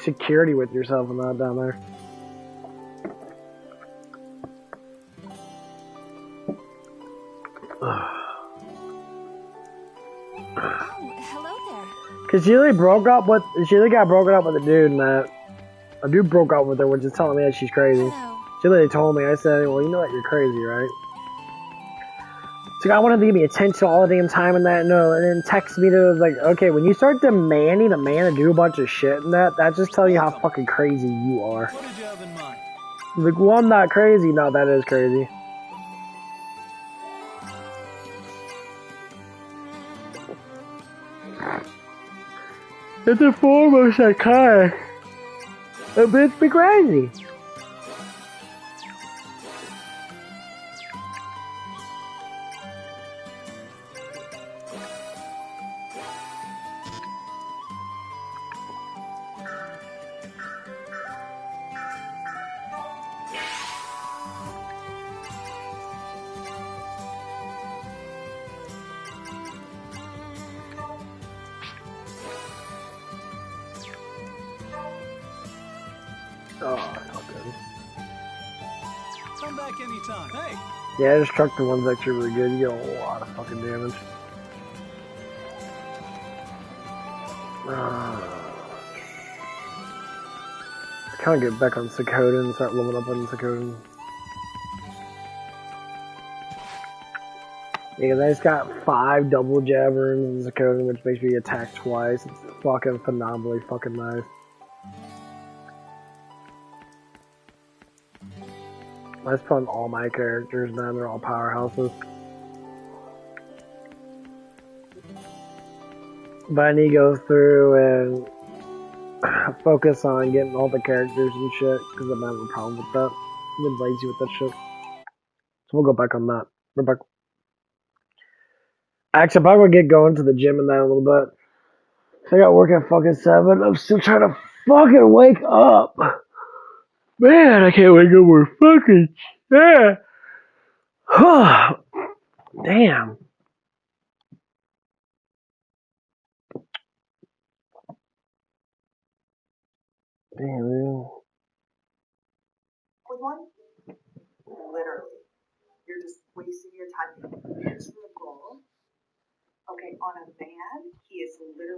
security with yourself and that down there. Oh, hello there. Cause she really got broken up with a dude, and that a dude broke up with her, which is telling me that she's crazy. Hello. She literally told me, I said, well, you know that you're crazy, right? So I wanted to give me attention all the damn time and that, no, and then text me to like, okay, when you start demanding a man to do a bunch of shit and that just tells you how fucking crazy you are. What did you have in mind? Like, well, I'm not crazy. No, that is crazy. It's a form of psychotic. It makes me crazy. Oh, not good. Come back anytime. Hey. Yeah, destructive one's actually really good. You get a lot of fucking damage. I kind of get back on Sakoden and start leveling up on Sakoden. Yeah, I just got 5 double javelins in Sakoden, which makes me attack twice. It's fucking phenomenally fucking nice. I just put on all my characters now, they're all powerhouses. But I need to go through and focus on getting all the characters and shit, because I'm having a problem with that. I've been lazy with that shit. So we'll go back on that. We're back. Actually, I'm probably gonna get going to the gym in that a little bit. I got work at fucking 7. I'm still trying to Fucking wake up. Man, I can't wake up with fucking shit. Damn. Damn, dude. With one, literally, you're just wasting your time. Miserable. Okay, on a van, he is literally